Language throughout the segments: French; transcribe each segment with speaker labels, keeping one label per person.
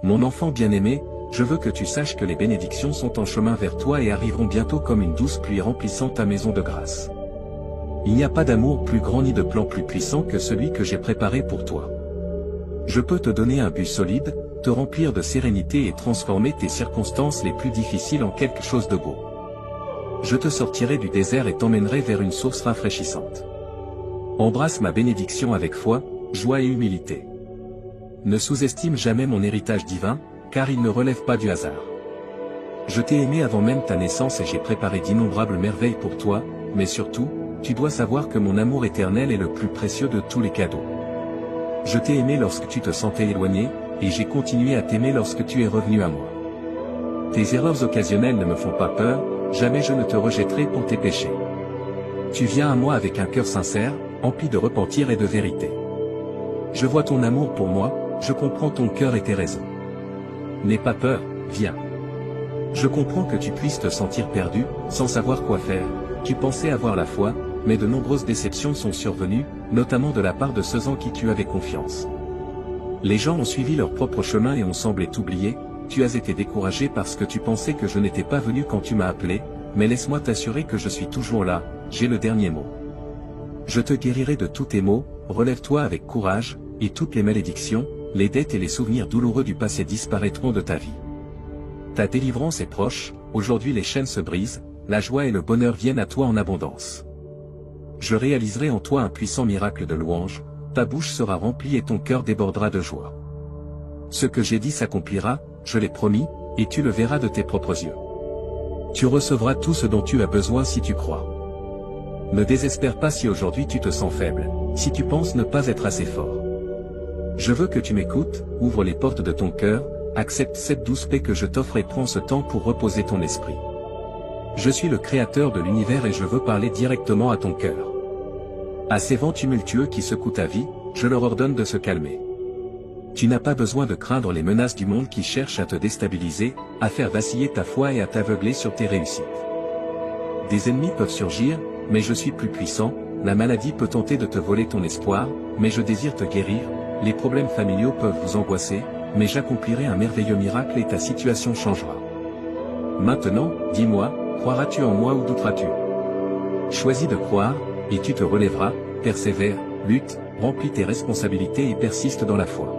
Speaker 1: Mon enfant bien-aimé, je veux que tu saches que les bénédictions sont en chemin vers toi et arriveront bientôt comme une douce pluie remplissant ta maison de grâce. Il n'y a pas d'amour plus grand ni de plan plus puissant que celui que j'ai préparé pour toi. Je peux te donner un but solide, te remplir de sérénité et transformer tes circonstances les plus difficiles en quelque chose de beau. Je te sortirai du désert et t'emmènerai vers une source rafraîchissante. Embrasse ma bénédiction avec foi, joie et humilité. Ne sous-estime jamais mon héritage divin, car il ne relève pas du hasard. Je t'ai aimé avant même ta naissance et j'ai préparé d'innombrables merveilles pour toi, mais surtout, tu dois savoir que mon amour éternel est le plus précieux de tous les cadeaux. Je t'ai aimé lorsque tu te sentais éloigné, et j'ai continué à t'aimer lorsque tu es revenu à moi. Tes erreurs occasionnelles ne me font pas peur, jamais je ne te rejetterai pour tes péchés. Tu viens à moi avec un cœur sincère, empli de repentir et de vérité. Je vois ton amour pour moi, je comprends ton cœur et tes raisons. N'aie pas peur, viens. Je comprends que tu puisses te sentir perdu, sans savoir quoi faire, tu pensais avoir la foi, mais de nombreuses déceptions sont survenues, notamment de la part de ceux en qui tu avais confiance. Les gens ont suivi leur propre chemin et ont semblé t'oublier, tu as été découragé parce que tu pensais que je n'étais pas venu quand tu m'as appelé, mais laisse-moi t'assurer que je suis toujours là, j'ai le dernier mot. Je te guérirai de tous tes maux, relève-toi avec courage, et toutes les malédictions, les dettes et les souvenirs douloureux du passé disparaîtront de ta vie. Ta délivrance est proche, aujourd'hui les chaînes se brisent, la joie et le bonheur viennent à toi en abondance. Je réaliserai en toi un puissant miracle de louange, ta bouche sera remplie et ton cœur débordera de joie. Ce que j'ai dit s'accomplira, je l'ai promis, et tu le verras de tes propres yeux. Tu recevras tout ce dont tu as besoin si tu crois. Ne désespère pas si aujourd'hui tu te sens faible, si tu penses ne pas être assez fort. Je veux que tu m'écoutes, ouvre les portes de ton cœur, accepte cette douce paix que je t'offre et prends ce temps pour reposer ton esprit. Je suis le créateur de l'univers et je veux parler directement à ton cœur. À ces vents tumultueux qui secouent ta vie, je leur ordonne de se calmer. Tu n'as pas besoin de craindre les menaces du monde qui cherchent à te déstabiliser, à faire vaciller ta foi et à t'aveugler sur tes réussites. Des ennemis peuvent surgir, mais je suis plus puissant, la maladie peut tenter de te voler ton espoir, mais je désire te guérir, les problèmes familiaux peuvent vous angoisser, mais j'accomplirai un merveilleux miracle et ta situation changera. Maintenant, dis-moi, croiras-tu en moi ou douteras-tu? Choisis de croire, et tu te relèveras, persévère, lutte, remplis tes responsabilités et persiste dans la foi.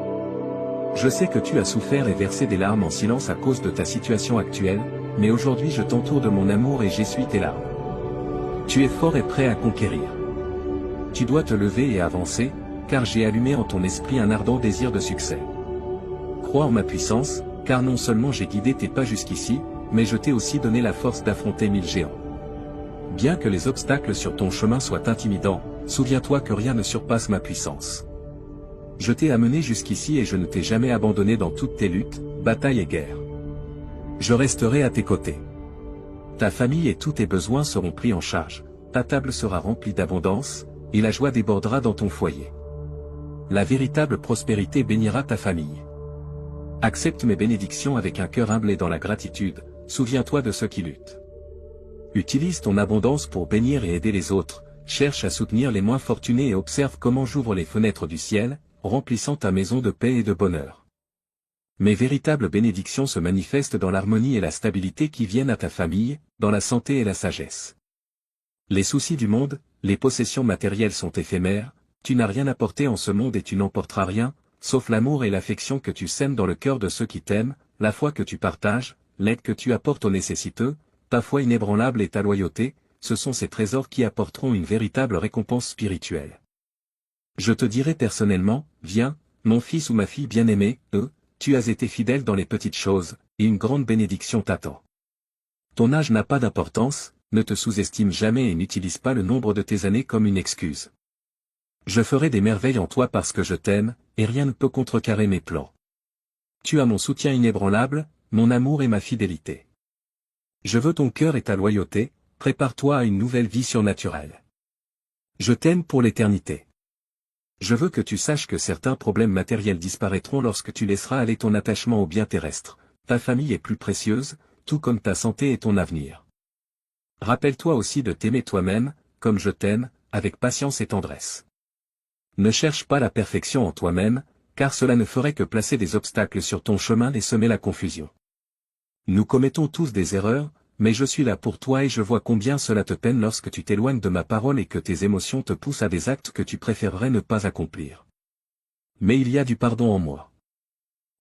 Speaker 1: Je sais que tu as souffert et versé des larmes en silence à cause de ta situation actuelle, mais aujourd'hui je t'entoure de mon amour et j'essuie tes larmes. Tu es fort et prêt à conquérir. Tu dois te lever et avancer, car j'ai allumé en ton esprit un ardent désir de succès. Crois en ma puissance, car non seulement j'ai guidé tes pas jusqu'ici, mais je t'ai aussi donné la force d'affronter 1000 géants. Bien que les obstacles sur ton chemin soient intimidants, souviens-toi que rien ne surpasse ma puissance. Je t'ai amené jusqu'ici et je ne t'ai jamais abandonné dans toutes tes luttes, batailles et guerres. Je resterai à tes côtés. Ta famille et tous tes besoins seront pris en charge, ta table sera remplie d'abondance, et la joie débordera dans ton foyer. La véritable prospérité bénira ta famille. Accepte mes bénédictions avec un cœur humble et dans la gratitude, souviens-toi de ceux qui luttent. Utilise ton abondance pour bénir et aider les autres, cherche à soutenir les moins fortunés et observe comment j'ouvre les fenêtres du ciel, remplissant ta maison de paix et de bonheur. Mes véritables bénédictions se manifestent dans l'harmonie et la stabilité qui viennent à ta famille, dans la santé et la sagesse. Les soucis du monde, les possessions matérielles sont éphémères, tu n'as rien apporté en ce monde et tu n'emporteras rien, sauf l'amour et l'affection que tu sèmes dans le cœur de ceux qui t'aiment, la foi que tu partages, l'aide que tu apportes aux nécessiteux, ta foi inébranlable et ta loyauté, ce sont ces trésors qui apporteront une véritable récompense spirituelle. Je te dirai personnellement, viens, mon fils ou ma fille bien-aimée, tu as été fidèle dans les petites choses, et une grande bénédiction t'attend. Ton âge n'a pas d'importance, ne te sous-estime jamais et n'utilise pas le nombre de tes années comme une excuse. Je ferai des merveilles en toi parce que je t'aime, et rien ne peut contrecarrer mes plans. Tu as mon soutien inébranlable, mon amour et ma fidélité. Je veux ton cœur et ta loyauté, prépare-toi à une nouvelle vie surnaturelle. Je t'aime pour l'éternité. Je veux que tu saches que certains problèmes matériels disparaîtront lorsque tu laisseras aller ton attachement aux biens terrestres. Ta famille est plus précieuse, tout comme ta santé et ton avenir. Rappelle-toi aussi de t'aimer toi-même, comme je t'aime, avec patience et tendresse. Ne cherche pas la perfection en toi-même, car cela ne ferait que placer des obstacles sur ton chemin et semer la confusion. Nous commettons tous des erreurs, mais je suis là pour toi et je vois combien cela te peine lorsque tu t'éloignes de ma parole et que tes émotions te poussent à des actes que tu préférerais ne pas accomplir. Mais il y a du pardon en moi.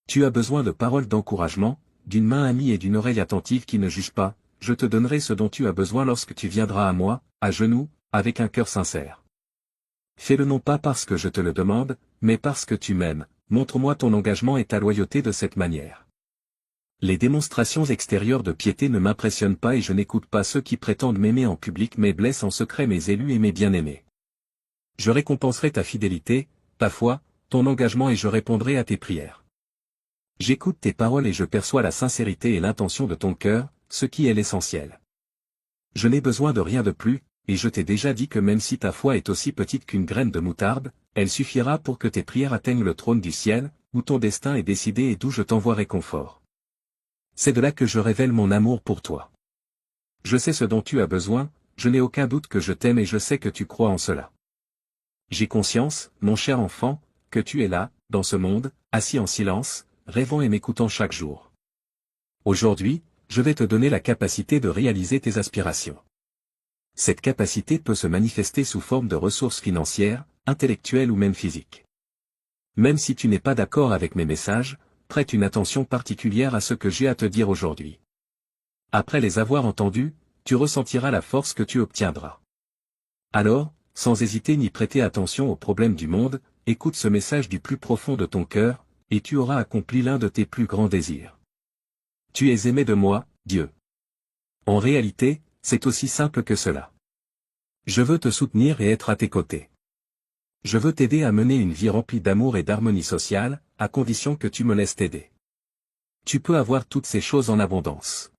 Speaker 1: Tu as besoin de paroles d'encouragement, d'une main amie et d'une oreille attentive qui ne juge pas, je te donnerai ce dont tu as besoin lorsque tu viendras à moi, à genoux, avec un cœur sincère. Fais-le non pas parce que je te le demande, mais parce que tu m'aimes, montre-moi ton engagement et ta loyauté de cette manière. Les démonstrations extérieures de piété ne m'impressionnent pas et je n'écoute pas ceux qui prétendent m'aimer en public mais blessent en secret mes élus et mes bien-aimés. Je récompenserai ta fidélité, ta foi, ton engagement et je répondrai à tes prières. J'écoute tes paroles et je perçois la sincérité et l'intention de ton cœur, ce qui est l'essentiel. Je n'ai besoin de rien de plus, et je t'ai déjà dit que même si ta foi est aussi petite qu'une graine de moutarde, elle suffira pour que tes prières atteignent le trône du ciel, où ton destin est décidé et d'où je t'envoie réconfort. C'est de là que je révèle mon amour pour toi. Je sais ce dont tu as besoin, je n'ai aucun doute que je t'aime et je sais que tu crois en cela. J'ai conscience, mon cher enfant, que tu es là, dans ce monde, assis en silence, rêvant et m'écoutant chaque jour. Aujourd'hui, je vais te donner la capacité de réaliser tes aspirations. Cette capacité peut se manifester sous forme de ressources financières, intellectuelles ou même physiques. Même si tu n'es pas d'accord avec mes messages, prête une attention particulière à ce que j'ai à te dire aujourd'hui. Après les avoir entendus, tu ressentiras la force que tu obtiendras. Alors, sans hésiter ni prêter attention aux problèmes du monde, écoute ce message du plus profond de ton cœur, et tu auras accompli l'un de tes plus grands désirs. Tu es aimé de moi, Dieu. En réalité, c'est aussi simple que cela. Je veux te soutenir et être à tes côtés. Je veux t'aider à mener une vie remplie d'amour et d'harmonie sociale, à condition que tu me laisses t'aider. Tu peux avoir toutes ces choses en abondance.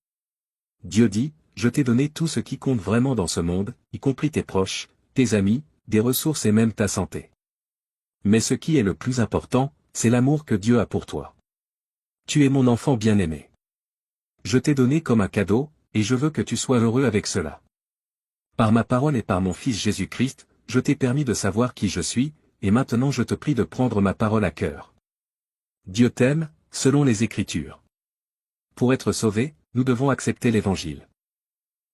Speaker 1: Dieu dit, je t'ai donné tout ce qui compte vraiment dans ce monde, y compris tes proches, tes amis, des ressources et même ta santé. Mais ce qui est le plus important, c'est l'amour que Dieu a pour toi. Tu es mon enfant bien-aimé. Je t'ai donné comme un cadeau, et je veux que tu sois heureux avec cela. Par ma parole et par mon Fils Jésus-Christ, je t'ai permis de savoir qui je suis, et maintenant je te prie de prendre ma parole à cœur. Dieu t'aime, selon les Écritures. Pour être sauvés, nous devons accepter l'Évangile.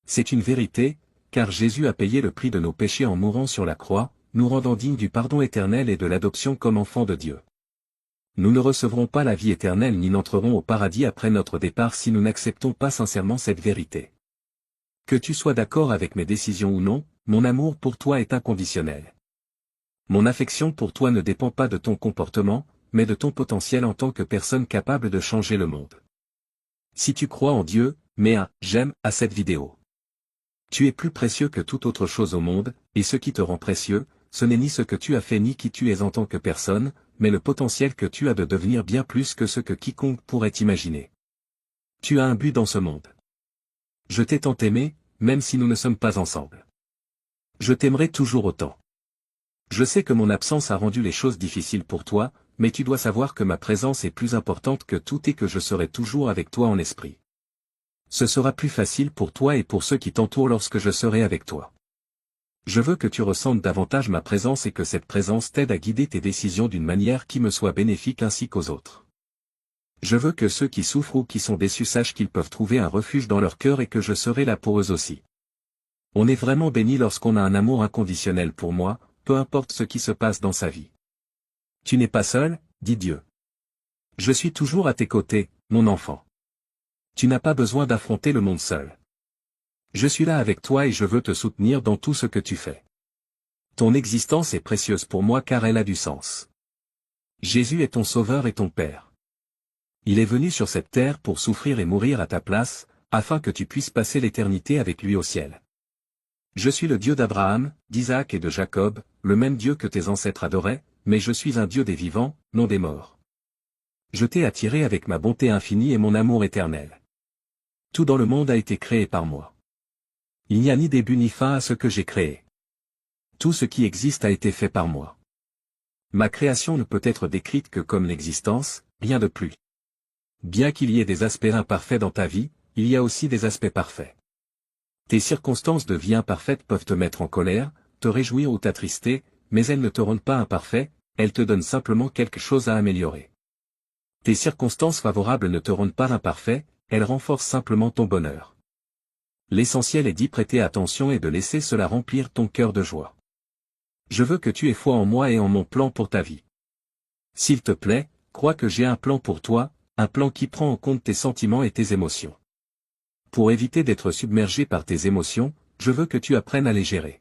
Speaker 1: C'est une vérité, car Jésus a payé le prix de nos péchés en mourant sur la croix, nous rendant dignes du pardon éternel et de l'adoption comme enfants de Dieu. Nous ne recevrons pas la vie éternelle ni n'entrerons au paradis après notre départ si nous n'acceptons pas sincèrement cette vérité. Que tu sois d'accord avec mes décisions ou non, mon amour pour toi est inconditionnel. Mon affection pour toi ne dépend pas de ton comportement, mais de ton potentiel en tant que personne capable de changer le monde. Si tu crois en Dieu, mets un « j'aime » à cette vidéo. Tu es plus précieux que toute autre chose au monde, et ce qui te rend précieux, ce n'est ni ce que tu as fait ni qui tu es en tant que personne, mais le potentiel que tu as de devenir bien plus que ce que quiconque pourrait imaginer. Tu as un but dans ce monde. Je t'ai tant aimé, même si nous ne sommes pas ensemble. Je t'aimerai toujours autant. Je sais que mon absence a rendu les choses difficiles pour toi, mais tu dois savoir que ma présence est plus importante que tout et que je serai toujours avec toi en esprit. Ce sera plus facile pour toi et pour ceux qui t'entourent lorsque je serai avec toi. Je veux que tu ressentes davantage ma présence et que cette présence t'aide à guider tes décisions d'une manière qui me soit bénéfique ainsi qu'aux autres. Je veux que ceux qui souffrent ou qui sont déçus sachent qu'ils peuvent trouver un refuge dans leur cœur et que je serai là pour eux aussi. On est vraiment béni lorsqu'on a un amour inconditionnel pour moi, peu importe ce qui se passe dans sa vie. Tu n'es pas seul, dit Dieu. Je suis toujours à tes côtés, mon enfant. Tu n'as pas besoin d'affronter le monde seul. Je suis là avec toi et je veux te soutenir dans tout ce que tu fais. Ton existence est précieuse pour moi car elle a du sens. Jésus est ton Sauveur et ton Père. Il est venu sur cette terre pour souffrir et mourir à ta place, afin que tu puisses passer l'éternité avec lui au ciel. Je suis le Dieu d'Abraham, d'Isaac et de Jacob, le même Dieu que tes ancêtres adoraient, mais je suis un Dieu des vivants, non des morts. Je t'ai attiré avec ma bonté infinie et mon amour éternel. Tout dans le monde a été créé par moi. Il n'y a ni début ni fin à ce que j'ai créé. Tout ce qui existe a été fait par moi. Ma création ne peut être décrite que comme l'existence, rien de plus. Bien qu'il y ait des aspects imparfaits dans ta vie, il y a aussi des aspects parfaits. Tes circonstances de vie imparfaites peuvent te mettre en colère, te réjouir ou t'attrister, mais elles ne te rendent pas imparfait, elle te donne simplement quelque chose à améliorer. Tes circonstances favorables ne te rendent pas imparfait, elles renforcent simplement ton bonheur. L'essentiel est d'y prêter attention et de laisser cela remplir ton cœur de joie. Je veux que tu aies foi en moi et en mon plan pour ta vie. S'il te plaît, crois que j'ai un plan pour toi, un plan qui prend en compte tes sentiments et tes émotions. Pour éviter d'être submergé par tes émotions, je veux que tu apprennes à les gérer.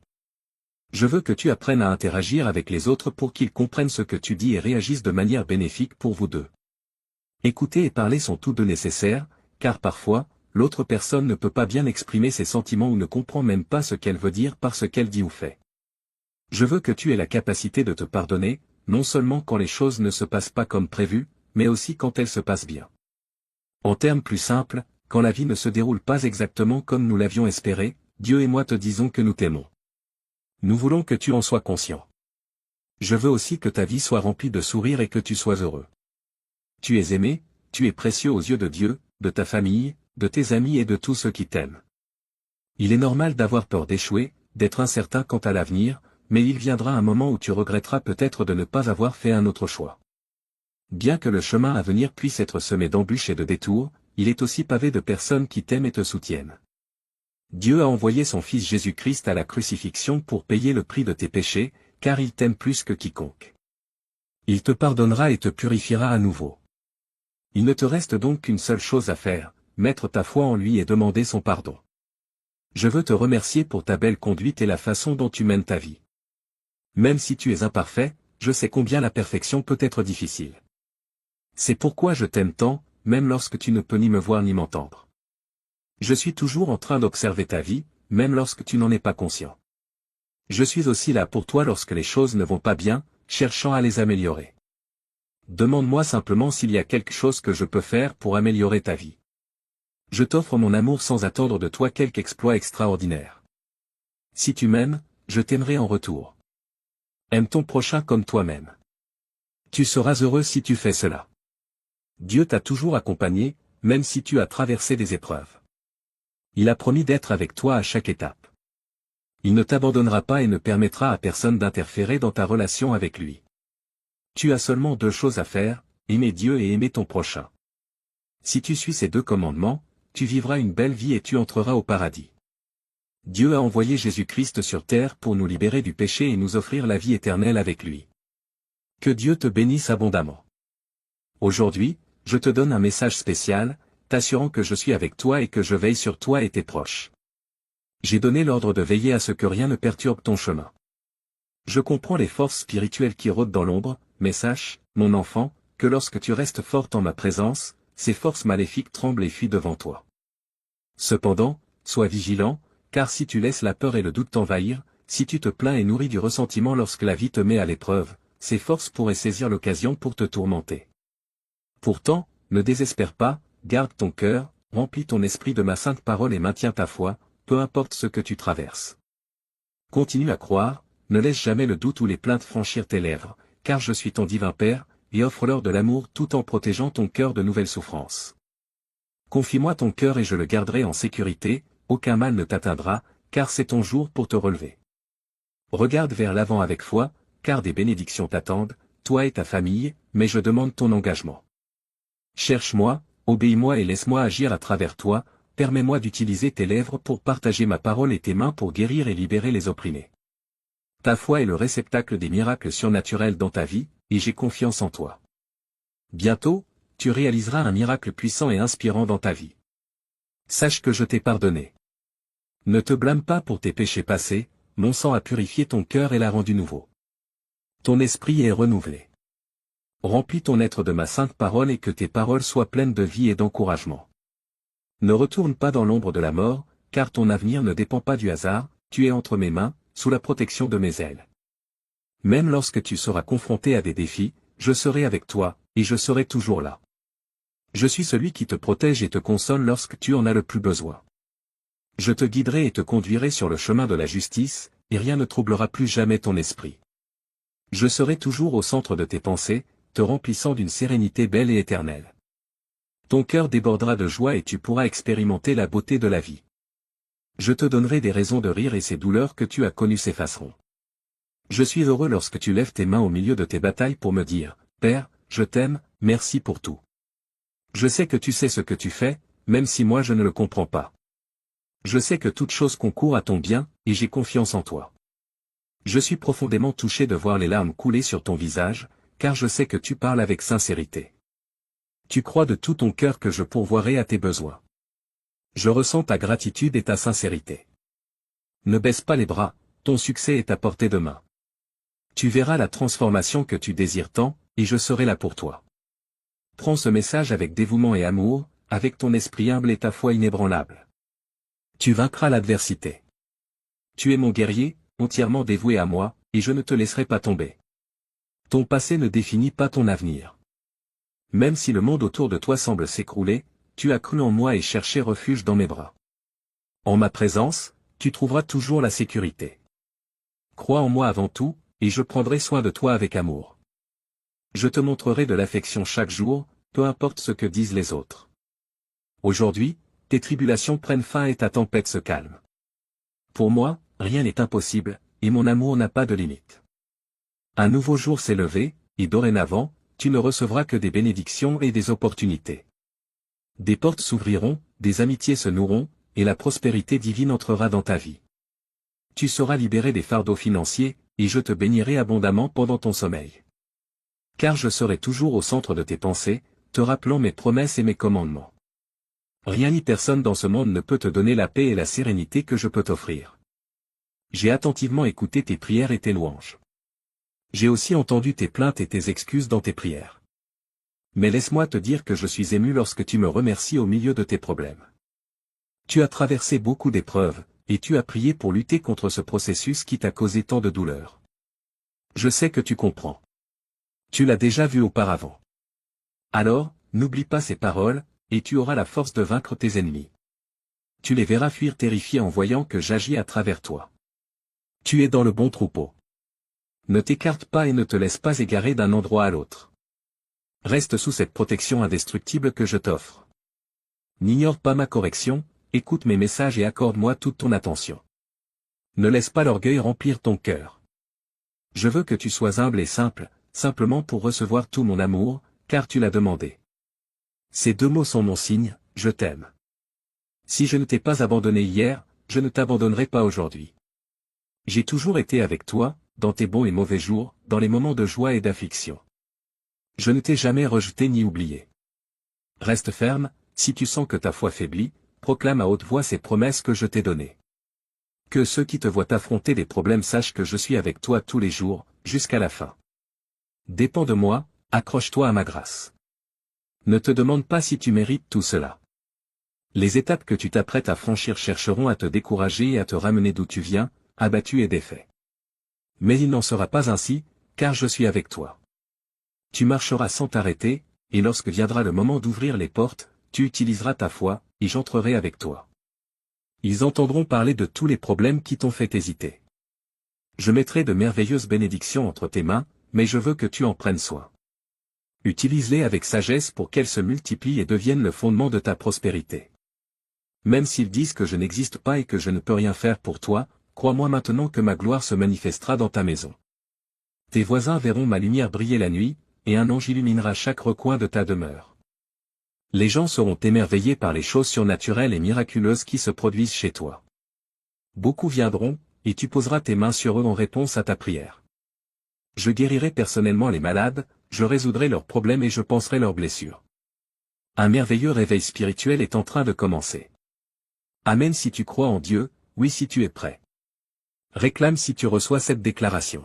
Speaker 1: Je veux que tu apprennes à interagir avec les autres pour qu'ils comprennent ce que tu dis et réagissent de manière bénéfique pour vous deux. Écouter et parler sont tous deux nécessaires, car parfois, l'autre personne ne peut pas bien exprimer ses sentiments ou ne comprend même pas ce qu'elle veut dire par ce qu'elle dit ou fait. Je veux que tu aies la capacité de te pardonner, non seulement quand les choses ne se passent pas comme prévu, mais aussi quand elles se passent bien. En termes plus simples, quand la vie ne se déroule pas exactement comme nous l'avions espéré, Dieu et moi te disons que nous t'aimons. Nous voulons que tu en sois conscient. Je veux aussi que ta vie soit remplie de sourires et que tu sois heureux. Tu es aimé, tu es précieux aux yeux de Dieu, de ta famille, de tes amis et de tous ceux qui t'aiment. Il est normal d'avoir peur d'échouer, d'être incertain quant à l'avenir, mais il viendra un moment où tu regretteras peut-être de ne pas avoir fait un autre choix. Bien que le chemin à venir puisse être semé d'embûches et de détours, il est aussi pavé de personnes qui t'aiment et te soutiennent. Dieu a envoyé son Fils Jésus-Christ à la crucifixion pour payer le prix de tes péchés, car il t'aime plus que quiconque. Il te pardonnera et te purifiera à nouveau. Il ne te reste donc qu'une seule chose à faire, mettre ta foi en lui et demander son pardon. Je veux te remercier pour ta belle conduite et la façon dont tu mènes ta vie. Même si tu es imparfait, je sais combien la perfection peut être difficile. C'est pourquoi je t'aime tant, même lorsque tu ne peux ni me voir ni m'entendre. Je suis toujours en train d'observer ta vie, même lorsque tu n'en es pas conscient. Je suis aussi là pour toi lorsque les choses ne vont pas bien, cherchant à les améliorer. Demande-moi simplement s'il y a quelque chose que je peux faire pour améliorer ta vie. Je t'offre mon amour sans attendre de toi quelque exploit extraordinaire. Si tu m'aimes, je t'aimerai en retour. Aime ton prochain comme toi-même. Tu seras heureux si tu fais cela. Dieu t'a toujours accompagné, même si tu as traversé des épreuves. Il a promis d'être avec toi à chaque étape. Il ne t'abandonnera pas et ne permettra à personne d'interférer dans ta relation avec lui. Tu as seulement deux choses à faire, aimer Dieu et aimer ton prochain. Si tu suis ces deux commandements, tu vivras une belle vie et tu entreras au paradis. Dieu a envoyé Jésus-Christ sur terre pour nous libérer du péché et nous offrir la vie éternelle avec lui. Que Dieu te bénisse abondamment. Aujourd'hui, je te donne un message spécial, t'assurant que je suis avec toi et que je veille sur toi et tes proches. J'ai donné l'ordre de veiller à ce que rien ne perturbe ton chemin. Je comprends les forces spirituelles qui rôdent dans l'ombre, mais sache, mon enfant, que lorsque tu restes forte en ma présence, ces forces maléfiques tremblent et fuient devant toi. Cependant, sois vigilant, car si tu laisses la peur et le doute t'envahir, si tu te plains et nourris du ressentiment lorsque la vie te met à l'épreuve, ces forces pourraient saisir l'occasion pour te tourmenter. Pourtant, ne désespère pas, garde ton cœur, remplis ton esprit de ma sainte parole et maintiens ta foi, peu importe ce que tu traverses. Continue à croire, ne laisse jamais le doute ou les plaintes franchir tes lèvres, car je suis ton divin Père, et offre-leur de l'amour tout en protégeant ton cœur de nouvelles souffrances. Confie-moi ton cœur et je le garderai en sécurité, aucun mal ne t'atteindra, car c'est ton jour pour te relever. Regarde vers l'avant avec foi, car des bénédictions t'attendent, toi et ta famille, mais je demande ton engagement. Cherche-moi, obéis-moi et laisse-moi agir à travers toi, permets-moi d'utiliser tes lèvres pour partager ma parole et tes mains pour guérir et libérer les opprimés. Ta foi est le réceptacle des miracles surnaturels dans ta vie, et j'ai confiance en toi. Bientôt, tu réaliseras un miracle puissant et inspirant dans ta vie. Sache que je t'ai pardonné. Ne te blâme pas pour tes péchés passés, mon sang a purifié ton cœur et l'a rendu nouveau. Ton esprit est renouvelé. Remplis ton être de ma sainte parole et que tes paroles soient pleines de vie et d'encouragement. Ne retourne pas dans l'ombre de la mort, car ton avenir ne dépend pas du hasard, tu es entre mes mains, sous la protection de mes ailes. Même lorsque tu seras confronté à des défis, je serai avec toi, et je serai toujours là. Je suis celui qui te protège et te console lorsque tu en as le plus besoin. Je te guiderai et te conduirai sur le chemin de la justice, et rien ne troublera plus jamais ton esprit. Je serai toujours au centre de tes pensées, te remplissant d'une sérénité belle et éternelle. Ton cœur débordera de joie et tu pourras expérimenter la beauté de la vie. Je te donnerai des raisons de rire et ces douleurs que tu as connues s'effaceront. Je suis heureux lorsque tu lèves tes mains au milieu de tes batailles pour me dire, Père, je t'aime, merci pour tout. Je sais que tu sais ce que tu fais, même si moi je ne le comprends pas. Je sais que toute chose concourt à ton bien, et j'ai confiance en toi. Je suis profondément touché de voir les larmes couler sur ton visage, car je sais que tu parles avec sincérité. Tu crois de tout ton cœur que je pourvoirai à tes besoins. Je ressens ta gratitude et ta sincérité. Ne baisse pas les bras, ton succès est à portée de main. Tu verras la transformation que tu désires tant, et je serai là pour toi. Prends ce message avec dévouement et amour, avec ton esprit humble et ta foi inébranlable. Tu vaincras l'adversité. Tu es mon guerrier, entièrement dévoué à moi, et je ne te laisserai pas tomber. Ton passé ne définit pas ton avenir. Même si le monde autour de toi semble s'écrouler, tu as cru en moi et cherché refuge dans mes bras. En ma présence, tu trouveras toujours la sécurité. Crois en moi avant tout, et je prendrai soin de toi avec amour. Je te montrerai de l'affection chaque jour, peu importe ce que disent les autres. Aujourd'hui, tes tribulations prennent fin et ta tempête se calme. Pour moi, rien n'est impossible, et mon amour n'a pas de limite. Un nouveau jour s'est levé, et dorénavant, tu ne recevras que des bénédictions et des opportunités. Des portes s'ouvriront, des amitiés se noueront, et la prospérité divine entrera dans ta vie. Tu seras libéré des fardeaux financiers, et je te bénirai abondamment pendant ton sommeil. Car je serai toujours au centre de tes pensées, te rappelant mes promesses et mes commandements. Rien ni personne dans ce monde ne peut te donner la paix et la sérénité que je peux t'offrir. J'ai attentivement écouté tes prières et tes louanges. J'ai aussi entendu tes plaintes et tes excuses dans tes prières. Mais laisse-moi te dire que je suis ému lorsque tu me remercies au milieu de tes problèmes. Tu as traversé beaucoup d'épreuves, et tu as prié pour lutter contre ce processus qui t'a causé tant de douleur. Je sais que tu comprends. Tu l'as déjà vu auparavant. Alors, n'oublie pas ces paroles, et tu auras la force de vaincre tes ennemis. Tu les verras fuir terrifiés en voyant que j'agis à travers toi. Tu es dans le bon troupeau. Ne t'écarte pas et ne te laisse pas égarer d'un endroit à l'autre. Reste sous cette protection indestructible que je t'offre. N'ignore pas ma correction, écoute mes messages et accorde-moi toute ton attention. Ne laisse pas l'orgueil remplir ton cœur. Je veux que tu sois humble et simple, simplement pour recevoir tout mon amour, car tu l'as demandé. Ces deux mots sont mon signe, je t'aime. Si je ne t'ai pas abandonné hier, je ne t'abandonnerai pas aujourd'hui. J'ai toujours été avec toi, dans tes bons et mauvais jours, dans les moments de joie et d'affliction. Je ne t'ai jamais rejeté ni oublié. Reste ferme, si tu sens que ta foi faiblit, proclame à haute voix ces promesses que je t'ai données. Que ceux qui te voient affronter des problèmes sachent que je suis avec toi tous les jours, jusqu'à la fin. Dépends de moi, accroche-toi à ma grâce. Ne te demande pas si tu mérites tout cela. Les étapes que tu t'apprêtes à franchir chercheront à te décourager et à te ramener d'où tu viens, abattu et défait. Mais il n'en sera pas ainsi, car je suis avec toi. Tu marcheras sans t'arrêter, et lorsque viendra le moment d'ouvrir les portes, tu utiliseras ta foi, et j'entrerai avec toi. Ils entendront parler de tous les problèmes qui t'ont fait hésiter. Je mettrai de merveilleuses bénédictions entre tes mains, mais je veux que tu en prennes soin. Utilise-les avec sagesse pour qu'elles se multiplient et deviennent le fondement de ta prospérité. Même s'ils disent que je n'existe pas et que je ne peux rien faire pour toi, crois-moi maintenant que ma gloire se manifestera dans ta maison. Tes voisins verront ma lumière briller la nuit, et un ange illuminera chaque recoin de ta demeure. Les gens seront émerveillés par les choses surnaturelles et miraculeuses qui se produisent chez toi. Beaucoup viendront, et tu poseras tes mains sur eux en réponse à ta prière. Je guérirai personnellement les malades, je résoudrai leurs problèmes et je panserai leurs blessures. Un merveilleux réveil spirituel est en train de commencer. Amen si tu crois en Dieu, oui si tu es prêt. Réclame si tu reçois cette déclaration.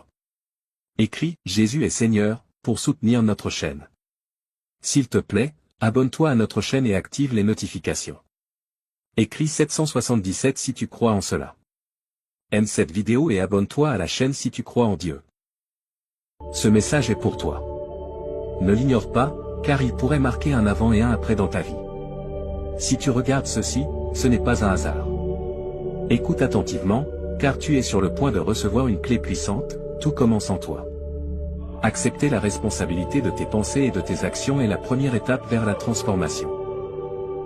Speaker 1: Écris « Jésus est Seigneur » pour soutenir notre chaîne. S'il te plaît, abonne-toi à notre chaîne et active les notifications. Écris 777 si tu crois en cela. Aime cette vidéo et abonne-toi à la chaîne si tu crois en Dieu. Ce message est pour toi. Ne l'ignore pas, car il pourrait marquer un avant et un après dans ta vie. Si tu regardes ceci, ce n'est pas un hasard. Écoute attentivement, car tu es sur le point de recevoir une clé puissante, tout commence en toi. Accepter la responsabilité de tes pensées et de tes actions est la première étape vers la transformation.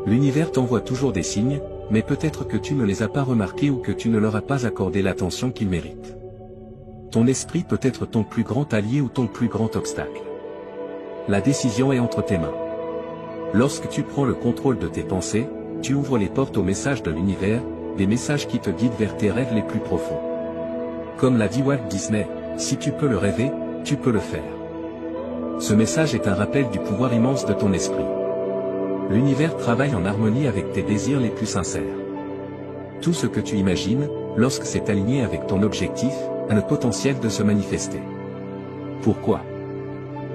Speaker 1: L'univers t'envoie toujours des signes, mais peut-être que tu ne les as pas remarqués ou que tu ne leur as pas accordé l'attention qu'ils méritent. Ton esprit peut être ton plus grand allié ou ton plus grand obstacle. La décision est entre tes mains. Lorsque tu prends le contrôle de tes pensées, tu ouvres les portes aux messages de l'univers, des messages qui te guident vers tes rêves les plus profonds. Comme l'a dit Walt Disney, si tu peux le rêver, tu peux le faire. Ce message est un rappel du pouvoir immense de ton esprit. L'univers travaille en harmonie avec tes désirs les plus sincères. Tout ce que tu imagines, lorsque c'est aligné avec ton objectif, a le potentiel de se manifester. Pourquoi?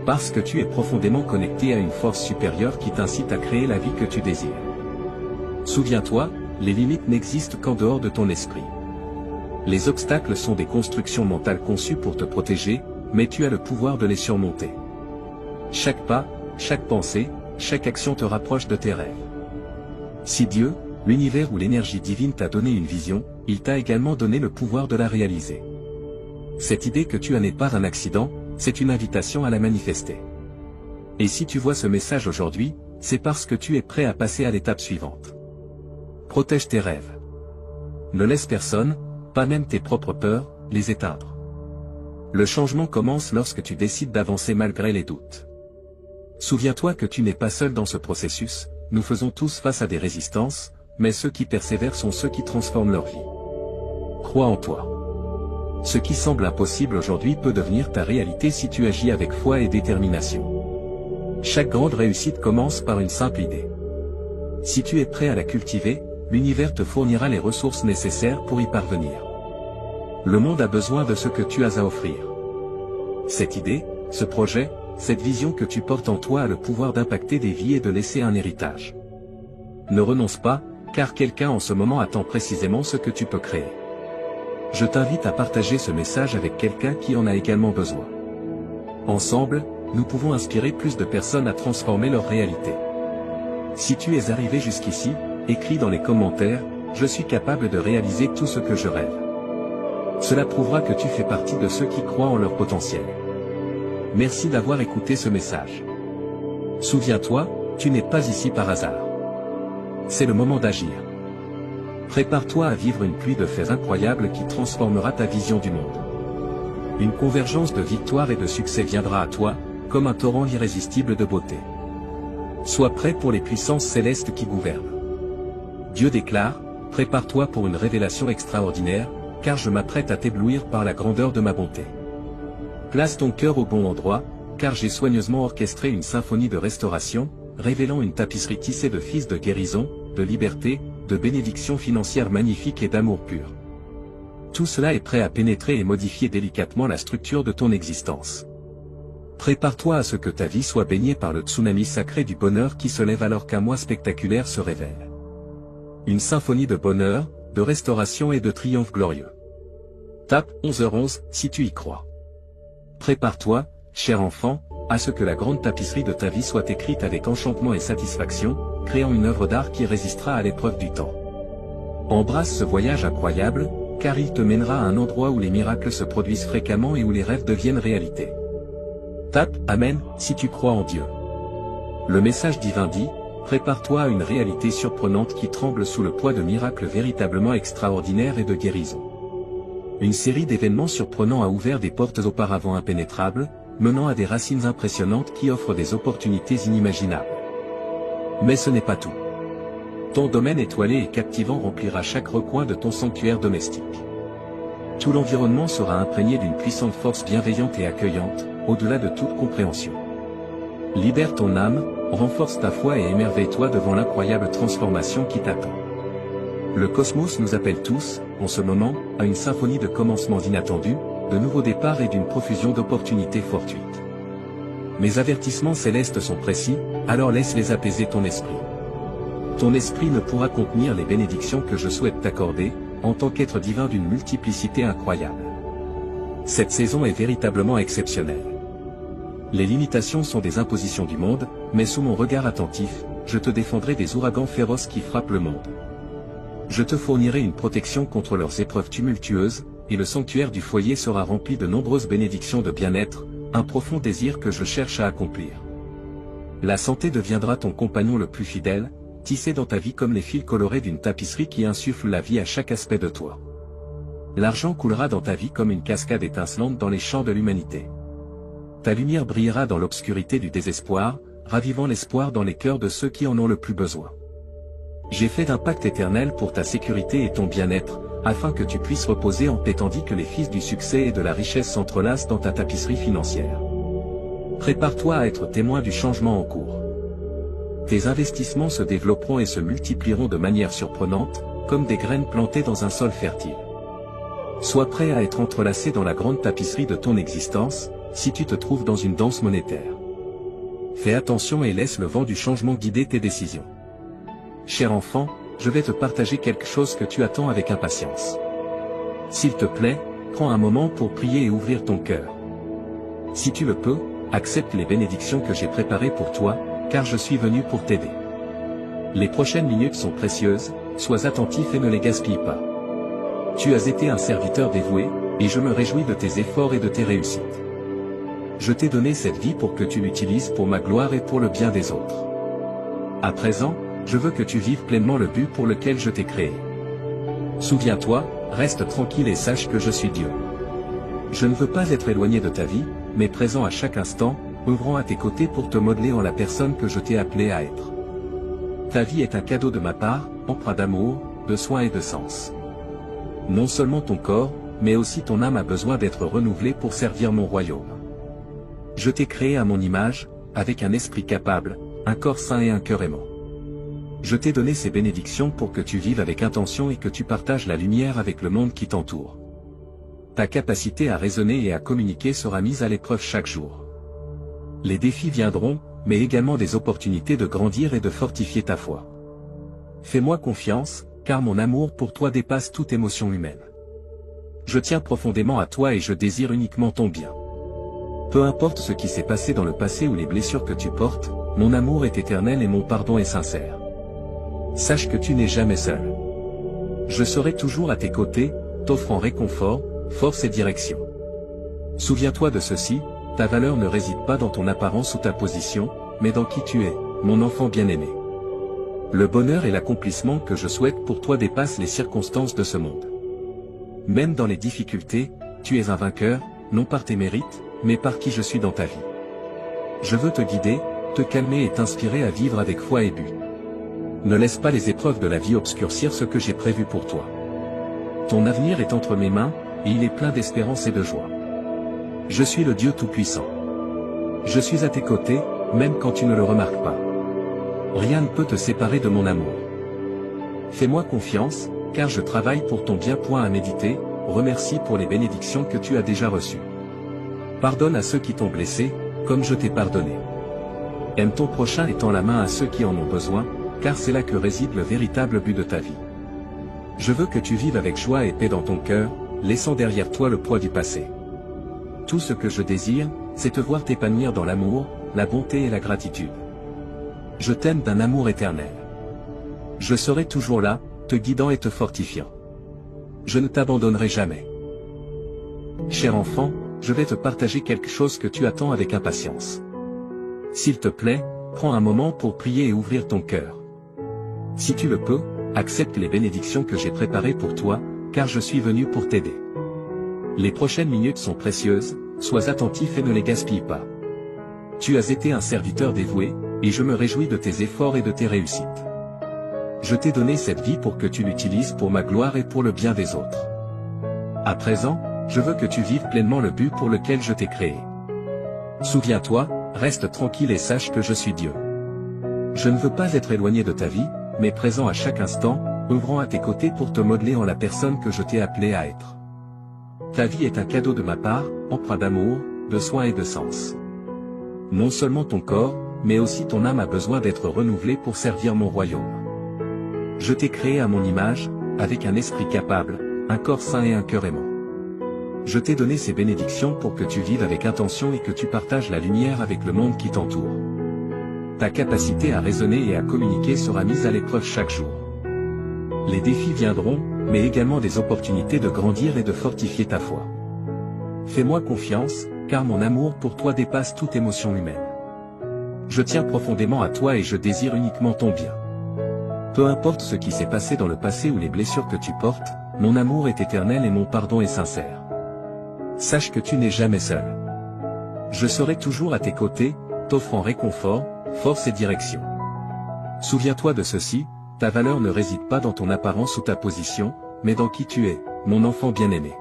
Speaker 1: Parce que tu es profondément connecté à une force supérieure qui t'incite à créer la vie que tu désires. Souviens-toi, les limites n'existent qu'en dehors de ton esprit. Les obstacles sont des constructions mentales conçues pour te protéger, mais tu as le pouvoir de les surmonter. Chaque pas, chaque pensée, chaque action te rapproche de tes rêves. Si Dieu, l'univers ou l'énergie divine t'a donné une vision, il t'a également donné le pouvoir de la réaliser. Cette idée que tu as n'est pas un accident, c'est une invitation à la manifester. Et si tu vois ce message aujourd'hui, c'est parce que tu es prêt à passer à l'étape suivante. Protège tes rêves. Ne laisse personne, pas même tes propres peurs, les éteindre. Le changement commence lorsque tu décides d'avancer malgré les doutes. Souviens-toi que tu n'es pas seul dans ce processus, nous faisons tous face à des résistances, mais ceux qui persévèrent sont ceux qui transforment leur vie. Crois en toi. Ce qui semble impossible aujourd'hui peut devenir ta réalité si tu agis avec foi et détermination. Chaque grande réussite commence par une simple idée. Si tu es prêt à la cultiver, l'univers te fournira les ressources nécessaires pour y parvenir. Le monde a besoin de ce que tu as à offrir. Cette idée, ce projet, cette vision que tu portes en toi a le pouvoir d'impacter des vies et de laisser un héritage. Ne renonce pas, car quelqu'un en ce moment attend précisément ce que tu peux créer. Je t'invite à partager ce message avec quelqu'un qui en a également besoin. Ensemble, nous pouvons inspirer plus de personnes à transformer leur réalité. Si tu es arrivé jusqu'ici, écris dans les commentaires, je suis capable de réaliser tout ce que je rêve. Cela prouvera que tu fais partie de ceux qui croient en leur potentiel. Merci d'avoir écouté ce message. Souviens-toi, tu n'es pas ici par hasard. C'est le moment d'agir. Prépare-toi à vivre une pluie de faits incroyables qui transformera ta vision du monde. Une convergence de victoires et de succès viendra à toi, comme un torrent irrésistible de beauté. Sois prêt pour les puissances célestes qui gouvernent. Dieu déclare, prépare-toi pour une révélation extraordinaire, car je m'apprête à t'éblouir par la grandeur de ma bonté. Place ton cœur au bon endroit, car j'ai soigneusement orchestré une symphonie de restauration, révélant une tapisserie tissée de fils de guérison, de liberté, de bénédictions financières magnifiques et d'amour pur. Tout cela est prêt à pénétrer et modifier délicatement la structure de ton existence. Prépare-toi à ce que ta vie soit baignée par le tsunami sacré du bonheur qui se lève alors qu'un mois spectaculaire se révèle. Une symphonie de bonheur, de restauration et de triomphe glorieux. Tape 11h11 si tu y crois. Prépare-toi, cher enfant, à ce que la grande tapisserie de ta vie soit écrite avec enchantement et satisfaction, créant une œuvre d'art qui résistera à l'épreuve du temps. Embrasse ce voyage incroyable, car il te mènera à un endroit où les miracles se produisent fréquemment et où les rêves deviennent réalité. Tape Amen si tu crois en Dieu. Le message divin dit, prépare-toi à une réalité surprenante qui tremble sous le poids de miracles véritablement extraordinaires et de guérison. Une série d'événements surprenants a ouvert des portes auparavant impénétrables, menant à des racines impressionnantes qui offrent des opportunités inimaginables. Mais ce n'est pas tout. Ton domaine étoilé et captivant remplira chaque recoin de ton sanctuaire domestique. Tout l'environnement sera imprégné d'une puissante force bienveillante et accueillante, au-delà de toute compréhension. Libère ton âme, renforce ta foi et émerveille-toi devant l'incroyable transformation qui t'attend. Le cosmos nous appelle tous, en ce moment, à une symphonie de commencements inattendus, de nouveaux départs et d'une profusion d'opportunités fortuites. Mes avertissements célestes sont précis, alors laisse-les apaiser ton esprit. Ton esprit ne pourra contenir les bénédictions que je souhaite t'accorder, en tant qu'être divin d'une multiplicité incroyable. Cette saison est véritablement exceptionnelle. Les limitations sont des impositions du monde, mais sous mon regard attentif, je te défendrai des ouragans féroces qui frappent le monde. Je te fournirai une protection contre leurs épreuves tumultueuses, et le sanctuaire du foyer sera rempli de nombreuses bénédictions de bien-être, un profond désir que je cherche à accomplir. La santé deviendra ton compagnon le plus fidèle, tissé dans ta vie comme les fils colorés d'une tapisserie qui insuffle la vie à chaque aspect de toi. L'argent coulera dans ta vie comme une cascade étincelante dans les champs de l'humanité. Ta lumière brillera dans l'obscurité du désespoir, ravivant l'espoir dans les cœurs de ceux qui en ont le plus besoin. J'ai fait un pacte éternel pour ta sécurité et ton bien-être, afin que tu puisses reposer en paix tandis que les fils du succès et de la richesse s'entrelacent dans ta tapisserie financière. Prépare-toi à être témoin du changement en cours. Tes investissements se développeront et se multiplieront de manière surprenante, comme des graines plantées dans un sol fertile. Sois prêt à être entrelacé dans la grande tapisserie de ton existence, si tu te trouves dans une danse monétaire. Fais attention et laisse le vent du changement guider tes décisions. Cher enfant, je vais te partager quelque chose que tu attends avec impatience. S'il te plaît, prends un moment pour prier et ouvrir ton cœur. Si tu le peux, accepte les bénédictions que j'ai préparées pour toi, car je suis venu pour t'aider. Les prochaines minutes sont précieuses, sois attentif et ne les gaspille pas. Tu as été un serviteur dévoué, et je me réjouis de tes efforts et de tes réussites. Je t'ai donné cette vie pour que tu l'utilises pour ma gloire et pour le bien des autres. À présent, je veux que tu vives pleinement le but pour lequel je t'ai créé. Souviens-toi, reste tranquille et sache que je suis Dieu. Je ne veux pas être éloigné de ta vie, mais présent à chaque instant, œuvrant à tes côtés pour te modeler en la personne que je t'ai appelé à être. Ta vie est un cadeau de ma part, empreint d'amour, de soin et de sens. Non seulement ton corps, mais aussi ton âme a besoin d'être renouvelée pour servir mon royaume. Je t'ai créé à mon image, avec un esprit capable, un corps sain et un cœur aimant. Je t'ai donné ces bénédictions pour que tu vives avec intention et que tu partages la lumière avec le monde qui t'entoure. Ta capacité à raisonner et à communiquer sera mise à l'épreuve chaque jour. Les défis viendront, mais également des opportunités de grandir et de fortifier ta foi. Fais-moi confiance, car mon amour pour toi dépasse toute émotion humaine. Je tiens profondément à toi et je désire uniquement ton bien. Peu importe ce qui s'est passé dans le passé ou les blessures que tu portes, mon amour est éternel et mon pardon est sincère. Sache que tu n'es jamais seul. Je serai toujours à tes côtés, t'offrant réconfort, force et direction. Souviens-toi de ceci, ta valeur ne réside pas dans ton apparence ou ta position, mais dans qui tu es, mon enfant bien-aimé. Le bonheur et l'accomplissement que je souhaite pour toi dépassent les circonstances de ce monde. Même dans les difficultés, tu es un vainqueur, non par tes mérites, mais par qui je suis dans ta vie. Je veux te guider, te calmer et t'inspirer à vivre avec foi et but. Ne laisse pas les épreuves de la vie obscurcir ce que j'ai prévu pour toi. Ton avenir est entre mes mains, et il est plein d'espérance et de joie. Je suis le Dieu Tout-Puissant. Je suis à tes côtés, même quand tu ne le remarques pas. Rien ne peut te séparer de mon amour. Fais-moi confiance, car je travaille pour ton bien. À méditer, remercie pour les bénédictions que tu as déjà reçues. Pardonne à ceux qui t'ont blessé, comme je t'ai pardonné. Aime ton prochain et tends la main à ceux qui en ont besoin, car c'est là que réside le véritable but de ta vie. Je veux que tu vives avec joie et paix dans ton cœur, laissant derrière toi le poids du passé. Tout ce que je désire, c'est te voir t'épanouir dans l'amour, la bonté et la gratitude. Je t'aime d'un amour éternel. Je serai toujours là, te guidant et te fortifiant. Je ne t'abandonnerai jamais. Cher enfant, je vais te partager quelque chose que tu attends avec impatience. S'il te plaît, prends un moment pour prier et ouvrir ton cœur. Si tu le peux, accepte les bénédictions que j'ai préparées pour toi, car je suis venu pour t'aider. Les prochaines minutes sont précieuses, sois attentif et ne les gaspille pas. Tu as été un serviteur dévoué, et je me réjouis de tes efforts et de tes réussites. Je t'ai donné cette vie pour que tu l'utilises pour ma gloire et pour le bien des autres. À présent, je veux que tu vives pleinement le but pour lequel je t'ai créé. Souviens-toi, reste tranquille et sache que je suis Dieu. Je ne veux pas être éloigné de ta vie, mais présent à chaque instant, œuvrant à tes côtés pour te modeler en la personne que je t'ai appelé à être. Ta vie est un cadeau de ma part, empreint d'amour, de soin et de sens. Non seulement ton corps, mais aussi ton âme a besoin d'être renouvelée pour servir mon royaume. Je t'ai créé à mon image, avec un esprit capable, un corps sain et un cœur aimant. Je t'ai donné ces bénédictions pour que tu vives avec intention et que tu partages la lumière avec le monde qui t'entoure. Ta capacité à raisonner et à communiquer sera mise à l'épreuve chaque jour. Les défis viendront, mais également des opportunités de grandir et de fortifier ta foi. Fais-moi confiance, car mon amour pour toi dépasse toute émotion humaine. Je tiens profondément à toi et je désire uniquement ton bien. Peu importe ce qui s'est passé dans le passé ou les blessures que tu portes, mon amour est éternel et mon pardon est sincère. Sache que tu n'es jamais seul. Je serai toujours à tes côtés, t'offrant réconfort, force et direction. Souviens-toi de ceci, ta valeur ne réside pas dans ton apparence ou ta position, mais dans qui tu es, mon enfant bien-aimé.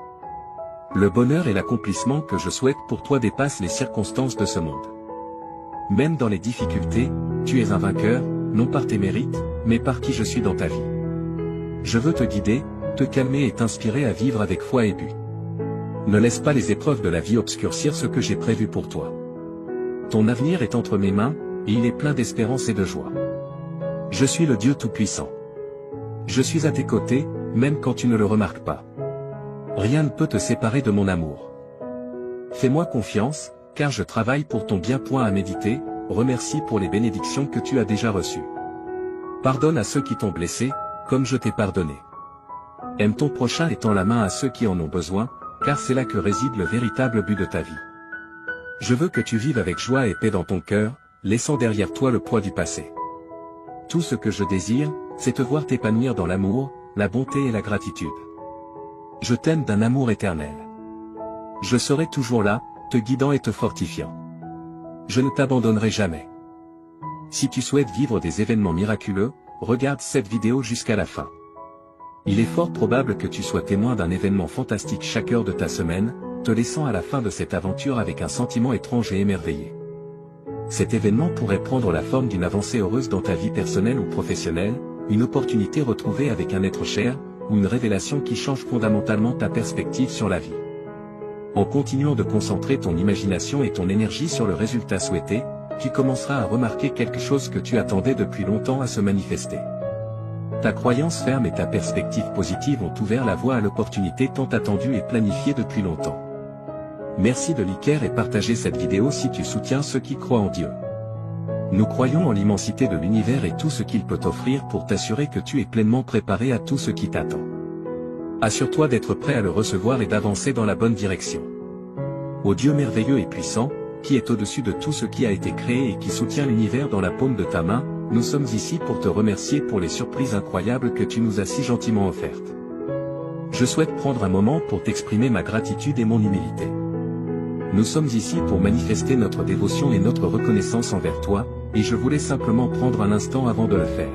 Speaker 1: Le bonheur et l'accomplissement que je souhaite pour toi dépassent les circonstances de ce monde. Même dans les difficultés, tu es un vainqueur, non par tes mérites, mais par qui je suis dans ta vie. Je veux te guider, te calmer et t'inspirer à vivre avec foi et but. Ne laisse pas les épreuves de la vie obscurcir ce que j'ai prévu pour toi. Ton avenir est entre mes mains, et il est plein d'espérance et de joie. Je suis le Dieu Tout-Puissant. Je suis à tes côtés, même quand tu ne le remarques pas. Rien ne peut te séparer de mon amour. Fais-moi confiance, car je travaille pour ton bien. À méditer, remercie pour les bénédictions que tu as déjà reçues. Pardonne à ceux qui t'ont blessé, comme je t'ai pardonné. Aime ton prochain et tends la main à ceux qui en ont besoin, car c'est là que réside le véritable but de ta vie. Je veux que tu vives avec joie et paix dans ton cœur, laissant derrière toi le poids du passé. Tout ce que je désire, c'est te voir t'épanouir dans l'amour, la bonté et la gratitude. Je t'aime d'un amour éternel. Je serai toujours là, te guidant et te fortifiant. Je ne t'abandonnerai jamais. Si tu souhaites vivre des événements miraculeux, regarde cette vidéo jusqu'à la fin. Il est fort probable que tu sois témoin d'un événement fantastique chaque heure de ta semaine, te laissant à la fin de cette aventure avec un sentiment étrange et émerveillé. Cet événement pourrait prendre la forme d'une avancée heureuse dans ta vie personnelle ou professionnelle, une opportunité retrouvée avec un être cher, ou une révélation qui change fondamentalement ta perspective sur la vie. En continuant de concentrer ton imagination et ton énergie sur le résultat souhaité, tu commenceras à remarquer quelque chose que tu attendais depuis longtemps à se manifester. Ta croyance ferme et ta perspective positive ont ouvert la voie à l'opportunité tant attendue et planifiée depuis longtemps. Merci de liker et partager cette vidéo si tu soutiens ceux qui croient en Dieu. Nous croyons en l'immensité de l'univers et tout ce qu'il peut t'offrir pour t'assurer que tu es pleinement préparé à tout ce qui t'attend. Assure-toi d'être prêt à le recevoir et d'avancer dans la bonne direction. Ô Dieu merveilleux et puissant, qui est au-dessus de tout ce qui a été créé et qui soutient l'univers dans la paume de ta main, nous sommes ici pour te remercier pour les surprises incroyables que tu nous as si gentiment offertes. Je souhaite prendre un moment pour t'exprimer ma gratitude et mon humilité. Nous sommes ici pour manifester notre dévotion et notre reconnaissance envers toi, et je voulais simplement prendre un instant avant de le faire.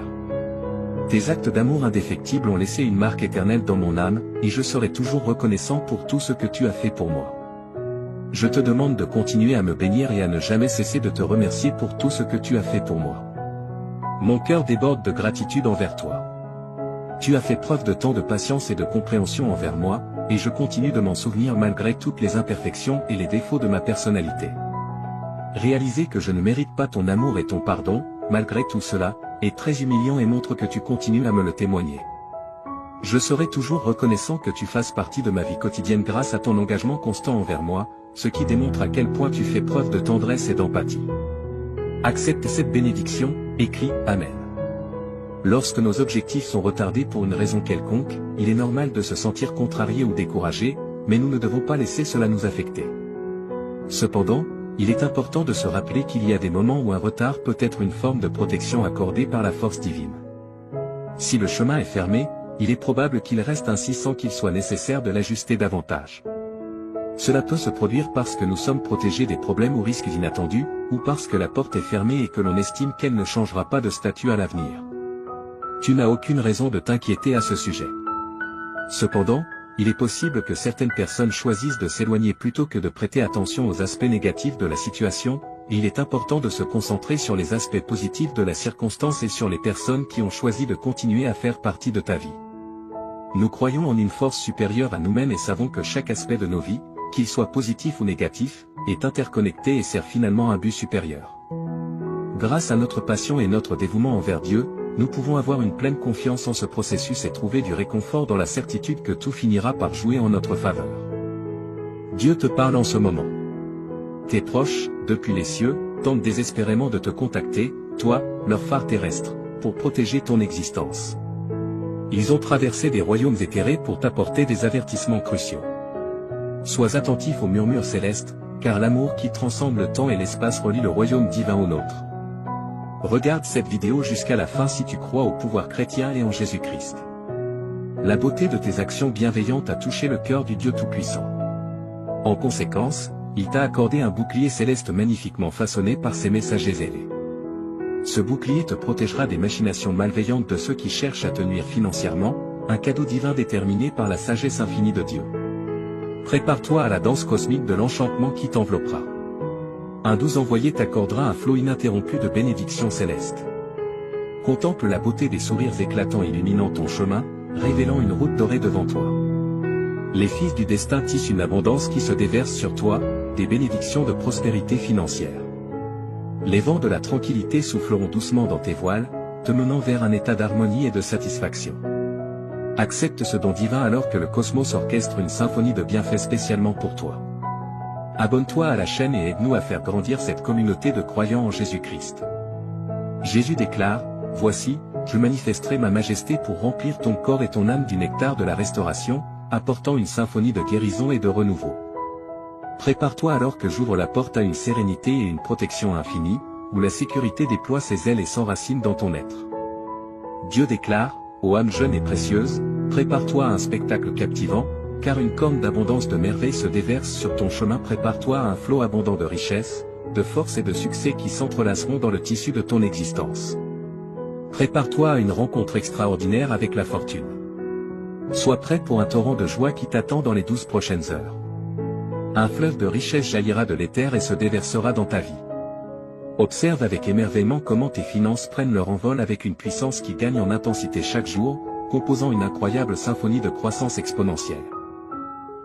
Speaker 1: Tes actes d'amour indéfectibles ont laissé une marque éternelle dans mon âme, et je serai toujours reconnaissant pour tout ce que tu as fait pour moi. Je te demande de continuer à me bénir et à ne jamais cesser de te remercier pour tout ce que tu as fait pour moi. Mon cœur déborde de gratitude envers toi. Tu as fait preuve de tant de patience et de compréhension envers moi, et je continue de m'en souvenir malgré toutes les imperfections et les défauts de ma personnalité. Réaliser que je ne mérite pas ton amour et ton pardon, malgré tout cela, est très humiliant et montre que tu continues à me le témoigner. Je serai toujours reconnaissant que tu fasses partie de ma vie quotidienne grâce à ton engagement constant envers moi, ce qui démontre à quel point tu fais preuve de tendresse et d'empathie. Accepte cette bénédiction, et crie « Amen ». Lorsque nos objectifs sont retardés pour une raison quelconque, il est normal de se sentir contrarié ou découragé, mais nous ne devons pas laisser cela nous affecter. Cependant, il est important de se rappeler qu'il y a des moments où un retard peut être une forme de protection accordée par la force divine. Si le chemin est fermé, il est probable qu'il reste ainsi sans qu'il soit nécessaire de l'ajuster davantage. Cela peut se produire parce que nous sommes protégés des problèmes ou risques inattendus, ou parce que la porte est fermée et que l'on estime qu'elle ne changera pas de statut à l'avenir. Tu n'as aucune raison de t'inquiéter à ce sujet. Cependant, il est possible que certaines personnes choisissent de s'éloigner plutôt que de prêter attention aux aspects négatifs de la situation, et il est important de se concentrer sur les aspects positifs de la circonstance et sur les personnes qui ont choisi de continuer à faire partie de ta vie. Nous croyons en une force supérieure à nous-mêmes et savons que chaque aspect de nos vies, qu'il soit positif ou négatif, est interconnecté et sert finalement un but supérieur. Grâce à notre passion et notre dévouement envers Dieu, nous pouvons avoir une pleine confiance en ce processus et trouver du réconfort dans la certitude que tout finira par jouer en notre faveur. Dieu te parle en ce moment. Tes proches, depuis les cieux, tentent désespérément de te contacter, toi, leur phare terrestre, pour protéger ton existence. Ils ont traversé des royaumes éthérés pour t'apporter des avertissements cruciaux. Sois attentif aux murmures célestes, car l'amour qui transcende le temps et l'espace relie le royaume divin au nôtre. Regarde cette vidéo jusqu'à la fin si tu crois au pouvoir chrétien et en Jésus-Christ. la beauté de tes actions bienveillantes a touché le cœur du Dieu Tout-Puissant. En conséquence, il t'a accordé un bouclier céleste magnifiquement façonné par ses messagers zélés. Ce bouclier te protégera des machinations malveillantes de ceux qui cherchent à te nuire financièrement, un cadeau divin déterminé par la sagesse infinie de Dieu. Prépare-toi à la danse cosmique de l'enchantement qui t'enveloppera. Un doux envoyé t'accordera un flot ininterrompu de bénédictions célestes. Contemple la beauté des sourires éclatants illuminant ton chemin, révélant une route dorée devant toi. Les fils du destin tissent une abondance qui se déverse sur toi, des bénédictions de prospérité financière. Les vents de la tranquillité souffleront doucement dans tes voiles, te menant vers un état d'harmonie et de satisfaction. Accepte ce don divin alors que le cosmos orchestre une symphonie de bienfaits spécialement pour toi. Abonne-toi à la chaîne et aide-nous à faire grandir cette communauté de croyants en Jésus-Christ. Jésus déclare, « Voici, je manifesterai ma majesté pour remplir ton corps et ton âme du nectar de la restauration, apportant une symphonie de guérison et de renouveau. » Prépare-toi alors que j'ouvre la porte à une sérénité et une protection infinie, où la sécurité déploie ses ailes et s'enracine dans ton être. Dieu déclare, ô âme jeune et précieuse, prépare-toi à un spectacle captivant, car une corne d'abondance de merveilles se déverse sur ton chemin. Prépare-toi à un flot abondant de richesse, de force et de succès qui s'entrelaceront dans le tissu de ton existence. Prépare-toi à une rencontre extraordinaire avec la fortune. Sois prêt pour un torrent de joie qui t'attend dans les 12 prochaines heures. Un fleuve de richesse jaillira de l'éther et se déversera dans ta vie. Observe avec émerveillement comment tes finances prennent leur envol avec une puissance qui gagne en intensité chaque jour, composant une incroyable symphonie de croissance exponentielle.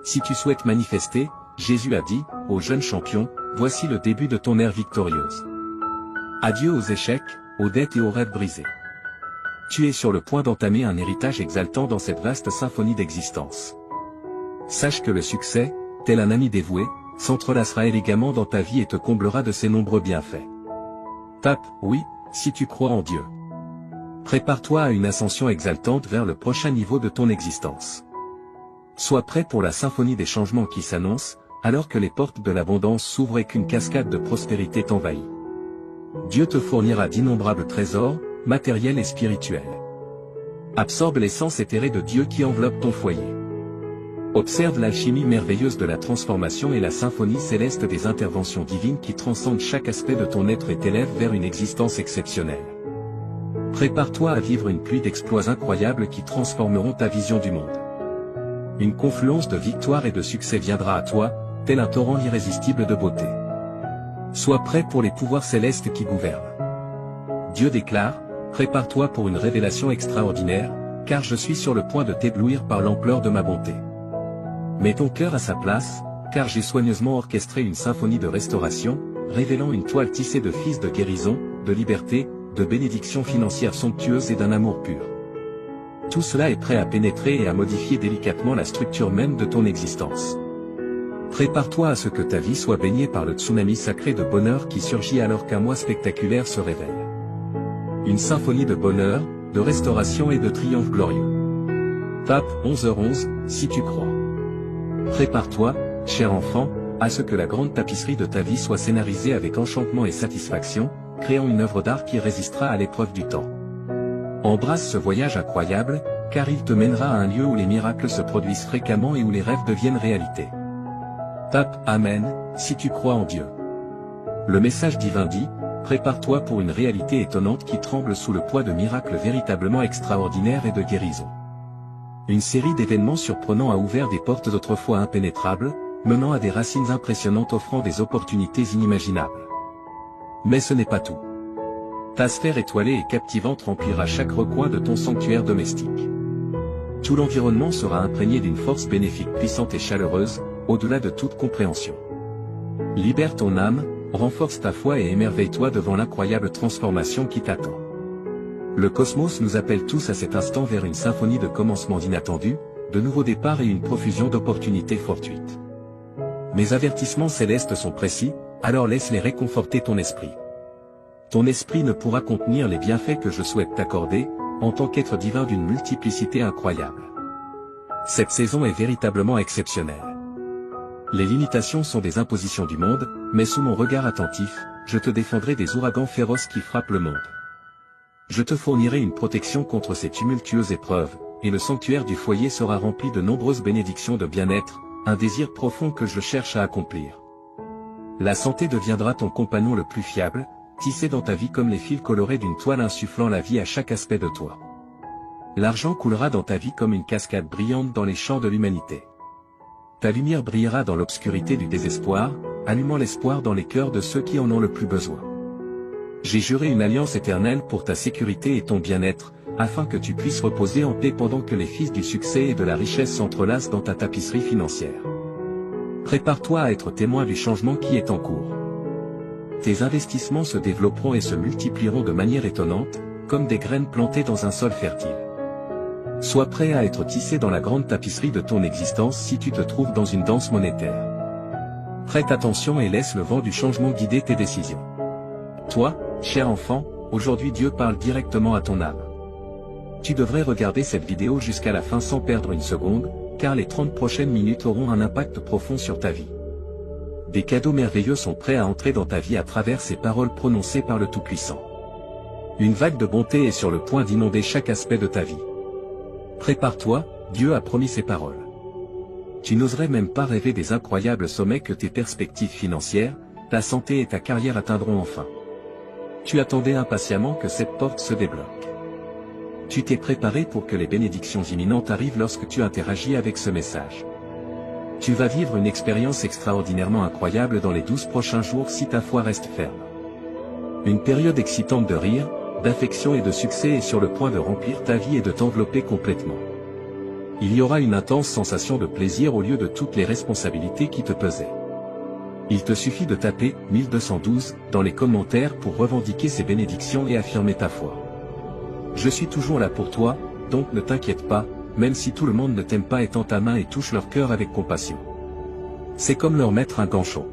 Speaker 1: Si tu souhaites manifester, Jésus a dit, ô jeune champion, voici le début de ton ère victorieuse. Adieu aux échecs, aux dettes et aux rêves brisés. Tu es sur le point d'entamer un héritage exaltant dans cette vaste symphonie d'existence. Sache que le succès, tel un ami dévoué, s'entrelacera élégamment dans ta vie et te comblera de ses nombreux bienfaits. Tape « Oui » si tu crois en Dieu. Prépare-toi à une ascension exaltante vers le prochain niveau de ton existence. Sois prêt pour la symphonie des changements qui s'annonce, alors que les portes de l'abondance s'ouvrent et qu'une cascade de prospérité t'envahit. Dieu te fournira d'innombrables trésors, matériels et spirituels. Absorbe l'essence éthérée de Dieu qui enveloppe ton foyer. Observe l'alchimie merveilleuse de la transformation et la symphonie céleste des interventions divines qui transcendent chaque aspect de ton être et t'élèvent vers une existence exceptionnelle. Prépare-toi à vivre une pluie d'exploits incroyables qui transformeront ta vision du monde. Une confluence de victoire et de succès viendra à toi, tel un torrent irrésistible de beauté. Sois prêt pour les pouvoirs célestes qui gouvernent. Dieu déclare, prépare-toi pour une révélation extraordinaire, car je suis sur le point de t'éblouir par l'ampleur de ma bonté. Mets ton cœur à sa place, car j'ai soigneusement orchestré une symphonie de restauration, révélant une toile tissée de fils de guérison, de liberté, de bénédictions financières somptueuses et d'un amour pur. Tout cela est prêt à pénétrer et à modifier délicatement la structure même de ton existence. Prépare-toi à ce que ta vie soit baignée par le tsunami sacré de bonheur qui surgit alors qu'un mois spectaculaire se révèle. Une symphonie de bonheur, de restauration et de triomphe glorieux. Tape 11h11, si tu crois. Prépare-toi, cher enfant, à ce que la grande tapisserie de ta vie soit scénarisée avec enchantement et satisfaction, créant une œuvre d'art qui résistera à l'épreuve du temps. Embrasse ce voyage incroyable, car il te mènera à un lieu où les miracles se produisent fréquemment et où les rêves deviennent réalité. Tape Amen, si tu crois en Dieu. Le message divin dit, prépare-toi pour une réalité étonnante qui tremble sous le poids de miracles véritablement extraordinaires et de guérison. Une série d'événements surprenants a ouvert des portes autrefois impénétrables, menant à des racines impressionnantes offrant des opportunités inimaginables. Mais ce n'est pas tout. Ta sphère étoilée et captivante remplira chaque recoin de ton sanctuaire domestique. Tout l'environnement sera imprégné d'une force bénéfique puissante et chaleureuse, au-delà de toute compréhension. Libère ton âme, renforce ta foi et émerveille-toi devant l'incroyable transformation qui t'attend. Le cosmos nous appelle tous à cet instant vers une symphonie de commencements inattendus, de nouveaux départs et une profusion d'opportunités fortuites. Mes avertissements célestes sont précis, alors laisse-les réconforter ton esprit. Ton esprit ne pourra contenir les bienfaits que je souhaite t'accorder, en tant qu'être divin d'une multiplicité incroyable. Cette saison est véritablement exceptionnelle. Les limitations sont des impositions du monde, mais sous mon regard attentif, je te défendrai des ouragans féroces qui frappent le monde. Je te fournirai une protection contre ces tumultueuses épreuves, et le sanctuaire du foyer sera rempli de nombreuses bénédictions de bien-être, un désir profond que je cherche à accomplir. La santé deviendra ton compagnon le plus fiable, tissé dans ta vie comme les fils colorés d'une toile insufflant la vie à chaque aspect de toi. L'argent coulera dans ta vie comme une cascade brillante dans les champs de l'humanité. Ta lumière brillera dans l'obscurité du désespoir, allumant l'espoir dans les cœurs de ceux qui en ont le plus besoin. J'ai juré une alliance éternelle pour ta sécurité et ton bien-être, afin que tu puisses reposer en paix pendant que les fils du succès et de la richesse s'entrelacent dans ta tapisserie financière. Prépare-toi à être témoin du changement qui est en cours. Tes investissements se développeront et se multiplieront de manière étonnante, comme des graines plantées dans un sol fertile. Sois prêt à être tissé dans la grande tapisserie de ton existence si tu te trouves dans une danse monétaire. Prête attention et laisse le vent du changement guider tes décisions. Toi, cher enfant, aujourd'hui Dieu parle directement à ton âme. Tu devrais regarder cette vidéo jusqu'à la fin sans perdre une seconde, car les 30 prochaines minutes auront un impact profond sur ta vie. Des cadeaux merveilleux sont prêts à entrer dans ta vie à travers ces paroles prononcées par le Tout-Puissant. Une vague de bonté est sur le point d'inonder chaque aspect de ta vie. Prépare-toi, Dieu a promis ces paroles. Tu n'oserais même pas rêver des incroyables sommets que tes perspectives financières, ta santé et ta carrière atteindront enfin. Tu attendais impatiemment que cette porte se débloque. Tu t'es préparé pour que les bénédictions imminentes arrivent lorsque tu interagis avec ce message. Tu vas vivre une expérience extraordinairement incroyable dans les 12 prochains jours si ta foi reste ferme. Une période excitante de rire, d'affection et de succès est sur le point de remplir ta vie et de t'envelopper complètement. Il y aura une intense sensation de plaisir au lieu de toutes les responsabilités qui te pesaient. Il te suffit de taper 1212 dans les commentaires pour revendiquer ces bénédictions et affirmer ta foi. Je suis toujours là pour toi, donc ne t'inquiète pas, même si tout le monde ne t'aime pas et tend ta main et touche leur cœur avec compassion. C'est comme leur mettre un ganchon.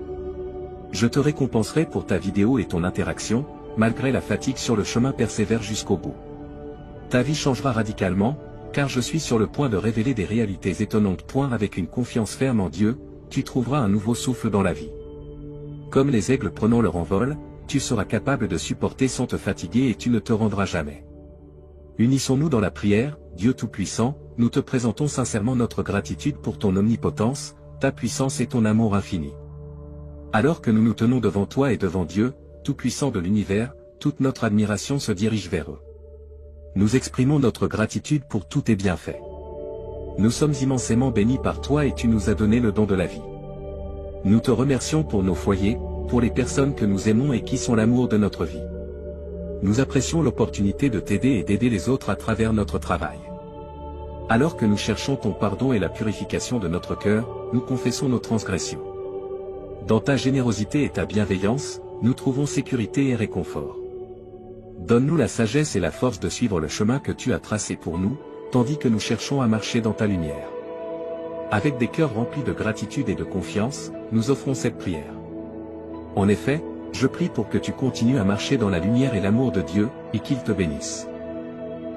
Speaker 1: Je te récompenserai pour ta vidéo et ton interaction, malgré la fatigue sur le chemin persévère jusqu'au bout. Ta vie changera radicalement, car je suis sur le point de révéler des réalités étonnantes. Avec une confiance ferme en Dieu, tu trouveras un nouveau souffle dans la vie. Comme les aigles prenant leur envol, tu seras capable de supporter sans te fatiguer et tu ne te rendras jamais. Unissons-nous dans la prière, Dieu Tout-Puissant, nous te présentons sincèrement notre gratitude pour ton omnipotence, ta puissance et ton amour infini. Alors que nous nous tenons devant toi et devant Dieu, Tout-Puissant de l'univers, toute notre admiration se dirige vers eux. Nous exprimons notre gratitude pour tous tes bienfaits. Nous sommes immensément bénis par toi et tu nous as donné le don de la vie. Nous te remercions pour nos foyers, pour les personnes que nous aimons et qui sont l'amour de notre vie. Nous apprécions l'opportunité de t'aider et d'aider les autres à travers notre travail. Alors que nous cherchons ton pardon et la purification de notre cœur, nous confessons nos transgressions. Dans ta générosité et ta bienveillance, nous trouvons sécurité et réconfort. Donne-nous la sagesse et la force de suivre le chemin que tu as tracé pour nous, tandis que nous cherchons à marcher dans ta lumière. Avec des cœurs remplis de gratitude et de confiance, nous offrons cette prière. En effet, je prie pour que tu continues à marcher dans la lumière et l'amour de Dieu, et qu'il te bénisse.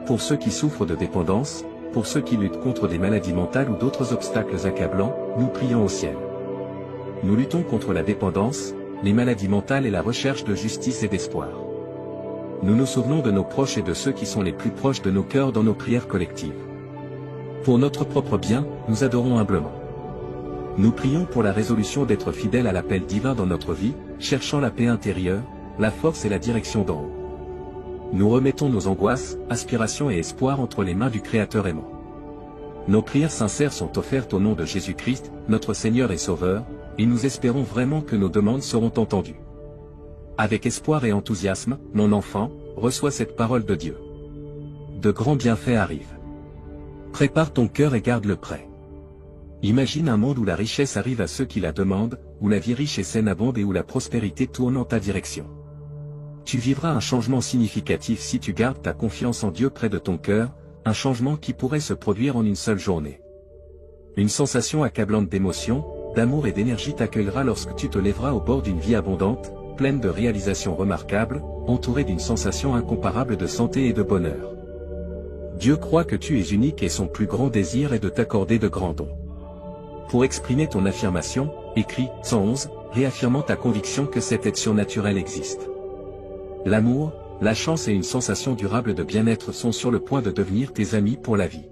Speaker 1: Pour ceux qui souffrent de dépendance, pour ceux qui luttent contre des maladies mentales ou d'autres obstacles accablants, nous prions au ciel. Nous luttons contre la dépendance, les maladies mentales et la recherche de justice et d'espoir. Nous nous souvenons de nos proches et de ceux qui sont les plus proches de nos cœurs dans nos prières collectives. Pour notre propre bien, nous adorons humblement. Nous prions pour la résolution d'être fidèles à l'appel divin dans notre vie, cherchant la paix intérieure, la force et la direction d'en haut. Nous remettons nos angoisses, aspirations et espoirs entre les mains du Créateur aimant. Nos prières sincères sont offertes au nom de Jésus-Christ, notre Seigneur et Sauveur, et nous espérons vraiment que nos demandes seront entendues. Avec espoir et enthousiasme, mon enfant, reçois cette parole de Dieu. De grands bienfaits arrivent. Prépare ton cœur et garde-le prêt. Imagine un monde où la richesse arrive à ceux qui la demandent, où la vie riche et saine abonde et où la prospérité tourne en ta direction. Tu vivras un changement significatif si tu gardes ta confiance en Dieu près de ton cœur, un changement qui pourrait se produire en une seule journée. Une sensation accablante d'émotion, d'amour et d'énergie t'accueillera lorsque tu te lèveras au bord d'une vie abondante, pleine de réalisations remarquables, entourée d'une sensation incomparable de santé et de bonheur. Dieu croit que tu es unique et son plus grand désir est de t'accorder de grands dons. Pour exprimer ton affirmation, écris 111, réaffirmant ta conviction que cette aide surnaturelle existe. L'amour, la chance et une sensation durable de bien-être sont sur le point de devenir tes amis pour la vie.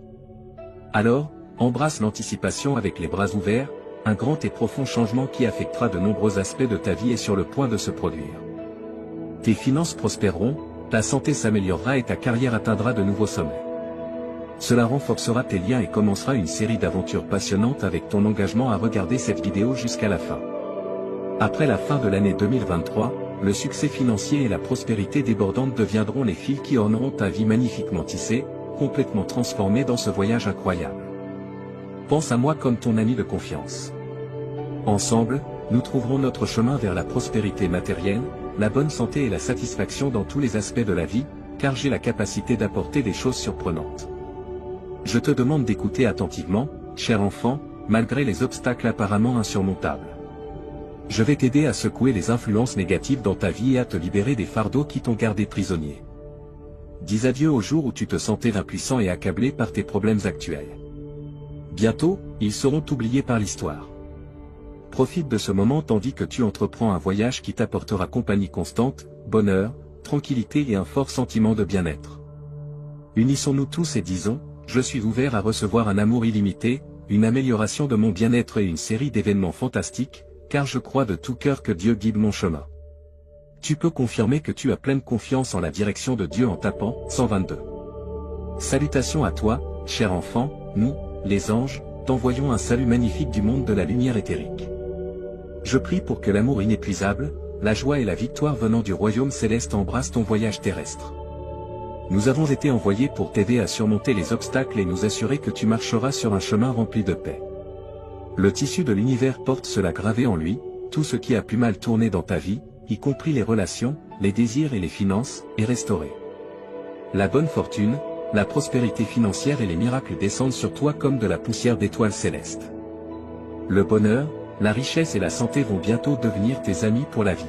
Speaker 1: Alors, embrasse l'anticipation avec les bras ouverts, un grand et profond changement qui affectera de nombreux aspects de ta vie est sur le point de se produire. Tes finances prospéreront, ta santé s'améliorera et ta carrière atteindra de nouveaux sommets. Cela renforcera tes liens et commencera une série d'aventures passionnantes avec ton engagement à regarder cette vidéo jusqu'à la fin. Après la fin de l'année 2023, le succès financier et la prospérité débordante deviendront les fils qui orneront ta vie magnifiquement tissée, complètement transformée dans ce voyage incroyable. Pense à moi comme ton ami de confiance. Ensemble, nous trouverons notre chemin vers la prospérité matérielle, la bonne santé et la satisfaction dans tous les aspects de la vie, car j'ai la capacité d'apporter des choses surprenantes. Je te demande d'écouter attentivement, cher enfant, malgré les obstacles apparemment insurmontables. Je vais t'aider à secouer les influences négatives dans ta vie et à te libérer des fardeaux qui t'ont gardé prisonnier. Dis adieu au jour où tu te sentais impuissant et accablé par tes problèmes actuels. Bientôt, ils seront oubliés par l'histoire. Profite de ce moment tandis que tu entreprends un voyage qui t'apportera compagnie constante, bonheur, tranquillité et un fort sentiment de bien-être. Unissons-nous tous et disons, je suis ouvert à recevoir un amour illimité, une amélioration de mon bien-être et une série d'événements fantastiques, car je crois de tout cœur que Dieu guide mon chemin. Tu peux confirmer que tu as pleine confiance en la direction de Dieu en tapant 122. Salutations à toi, cher enfant, nous, les anges, t'envoyons un salut magnifique du monde de la lumière éthérique. Je prie pour que l'amour inépuisable, la joie et la victoire venant du royaume céleste embrassent ton voyage terrestre. Nous avons été envoyés pour t'aider à surmonter les obstacles et nous assurer que tu marcheras sur un chemin rempli de paix. Le tissu de l'univers porte cela gravé en lui, tout ce qui a pu mal tourner dans ta vie, y compris les relations, les désirs et les finances, est restauré. La bonne fortune, la prospérité financière et les miracles descendent sur toi comme de la poussière d'étoiles célestes. Le bonheur, la richesse et la santé vont bientôt devenir tes amis pour la vie.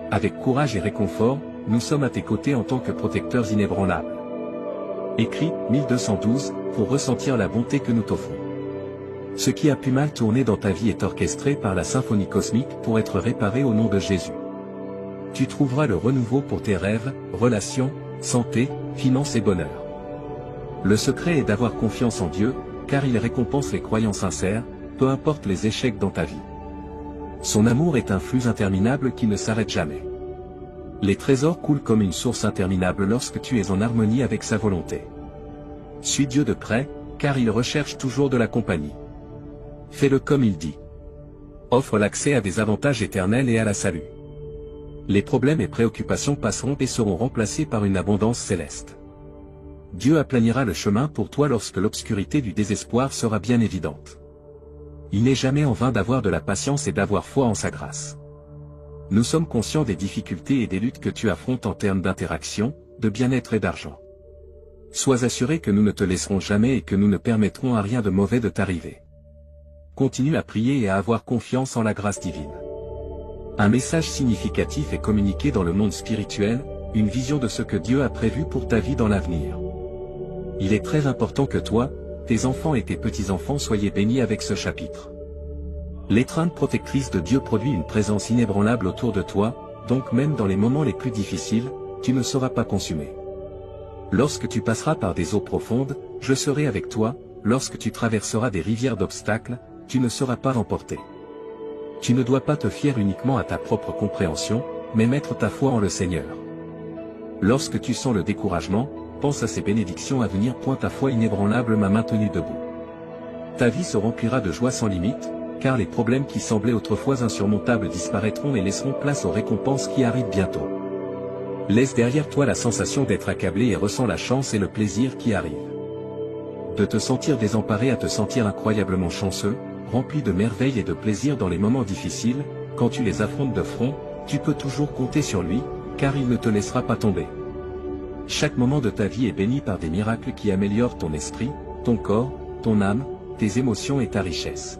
Speaker 1: Avec courage et réconfort, nous sommes à tes côtés en tant que protecteurs inébranlables. Écris 1212 pour ressentir la bonté que nous t'offrons. Ce qui a pu mal tourner dans ta vie est orchestré par la symphonie cosmique pour être réparé au nom de Jésus. Tu trouveras le renouveau pour tes rêves, relations, santé, finances et bonheur. Le secret est d'avoir confiance en Dieu, car il récompense les croyants sincères, peu importe les échecs dans ta vie. Son amour est un flux interminable qui ne s'arrête jamais. Les trésors coulent comme une source interminable lorsque tu es en harmonie avec sa volonté. Suis Dieu de près, car il recherche toujours de la compagnie. Fais-le comme il dit. Offre l'accès à des avantages éternels et à la salut. Les problèmes et préoccupations passeront et seront remplacés par une abondance céleste. Dieu aplanira le chemin pour toi lorsque l'obscurité du désespoir sera bien évidente. Il n'est jamais en vain d'avoir de la patience et d'avoir foi en sa grâce. Nous sommes conscients des difficultés et des luttes que tu affrontes en termes d'interaction, de bien-être et d'argent. Sois assuré que nous ne te laisserons jamais et que nous ne permettrons à rien de mauvais de t'arriver. Continue à prier et à avoir confiance en la grâce divine. Un message significatif est communiqué dans le monde spirituel, une vision de ce que Dieu a prévu pour ta vie dans l'avenir. Il est très important que toi, tes enfants et tes petits-enfants soyez bénis avec ce chapitre. L'étreinte protectrice de Dieu produit une présence inébranlable autour de toi, donc même dans les moments les plus difficiles, tu ne seras pas consumé. Lorsque tu passeras par des eaux profondes, je serai avec toi, lorsque tu traverseras des rivières d'obstacles, tu ne seras pas emporté. Tu ne dois pas te fier uniquement à ta propre compréhension, mais mettre ta foi en le Seigneur. Lorsque tu sens le découragement, pense à ces bénédictions à venir. Ta foi inébranlable m'a maintenu debout. Ta vie se remplira de joie sans limite, car les problèmes qui semblaient autrefois insurmontables disparaîtront et laisseront place aux récompenses qui arrivent bientôt. Laisse derrière toi la sensation d'être accablé et ressens la chance et le plaisir qui arrivent. De te sentir désemparé à te sentir incroyablement chanceux, rempli de merveilles et de plaisir dans les moments difficiles, quand tu les affrontes de front, tu peux toujours compter sur lui, car il ne te laissera pas tomber. Chaque moment de ta vie est béni par des miracles qui améliorent ton esprit, ton corps, ton âme, tes émotions et ta richesse.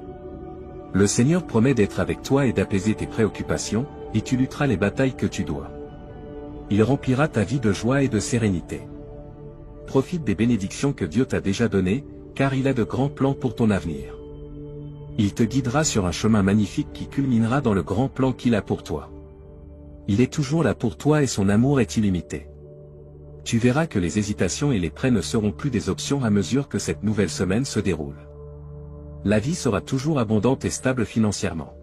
Speaker 1: Le Seigneur promet d'être avec toi et d'apaiser tes préoccupations, et tu lutteras les batailles que tu dois. Il remplira ta vie de joie et de sérénité. Profite des bénédictions que Dieu t'a déjà données, car il a de grands plans pour ton avenir. Il te guidera sur un chemin magnifique qui culminera dans le grand plan qu'il a pour toi. Il est toujours là pour toi et son amour est illimité. Tu verras que les hésitations et les prêts ne seront plus des options à mesure que cette nouvelle semaine se déroule. La vie sera toujours abondante et stable financièrement.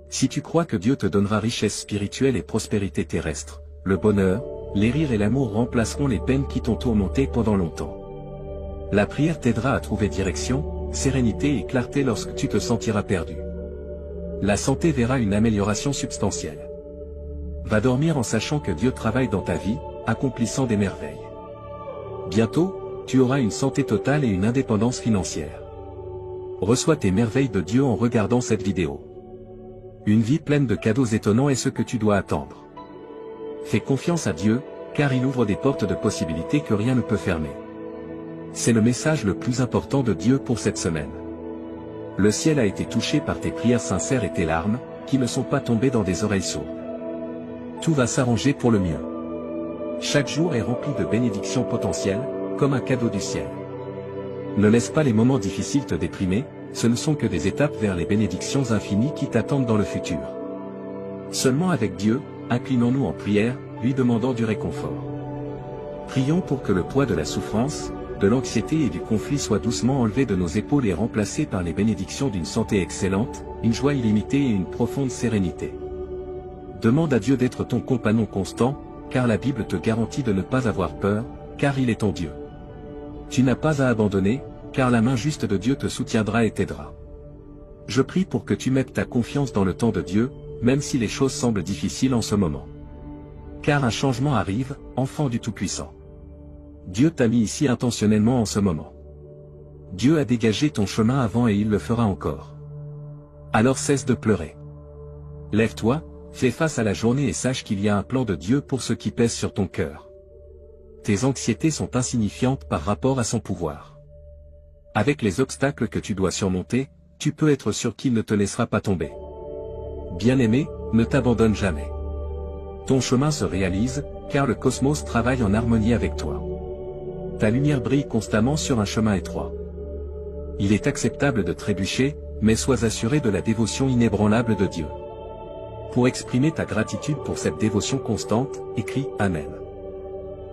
Speaker 1: Si tu crois que Dieu te donnera richesse spirituelle et prospérité terrestre, le bonheur, les rires et l'amour remplaceront les peines qui t'ont tourmenté pendant longtemps. La prière t'aidera à trouver direction, sérénité et clarté lorsque tu te sentiras perdu. La santé verra une amélioration substantielle. Va dormir en sachant que Dieu travaille dans ta vie, accomplissant des merveilles. Bientôt, tu auras une santé totale et une indépendance financière. Reçois tes merveilles de Dieu en regardant cette vidéo. Une vie pleine de cadeaux étonnants est ce que tu dois attendre. Fais confiance à Dieu, car il ouvre des portes de possibilités que rien ne peut fermer. C'est le message le plus important de Dieu pour cette semaine. Le ciel a été touché par tes prières sincères et tes larmes, qui ne sont pas tombées dans des oreilles sourdes. Tout va s'arranger pour le mieux. Chaque jour est rempli de bénédictions potentielles, comme un cadeau du ciel. Ne laisse pas les moments difficiles te déprimer, ce ne sont que des étapes vers les bénédictions infinies qui t'attendent dans le futur. Seulement avec Dieu, inclinons-nous en prière, lui demandant du réconfort. Prions pour que le poids de la souffrance, de l'anxiété et du conflit soit doucement enlevé de nos épaules et remplacé par les bénédictions d'une santé excellente, une joie illimitée et une profonde sérénité. Demande à Dieu d'être ton compagnon constant, car la Bible te garantit de ne pas avoir peur, car il est ton Dieu. Tu n'as pas à abandonner, car la main juste de Dieu te soutiendra et t'aidera. Je prie pour que tu mettes ta confiance dans le temps de Dieu, même si les choses semblent difficiles en ce moment. Car un changement arrive, enfant du Tout-Puissant. Dieu t'a mis ici intentionnellement en ce moment. Dieu a dégagé ton chemin avant et il le fera encore. Alors cesse de pleurer. Lève-toi, fais face à la journée et sache qu'il y a un plan de Dieu pour ce qui pèse sur ton cœur. Tes anxiétés sont insignifiantes par rapport à son pouvoir. Avec les obstacles que tu dois surmonter, tu peux être sûr qu'il ne te laissera pas tomber. Bien-aimé, ne t'abandonne jamais. Ton chemin se réalise, car le cosmos travaille en harmonie avec toi. Ta lumière brille constamment sur un chemin étroit. Il est acceptable de trébucher, mais sois assuré de la dévotion inébranlable de Dieu. Pour exprimer ta gratitude pour cette dévotion constante, écris « Amen ».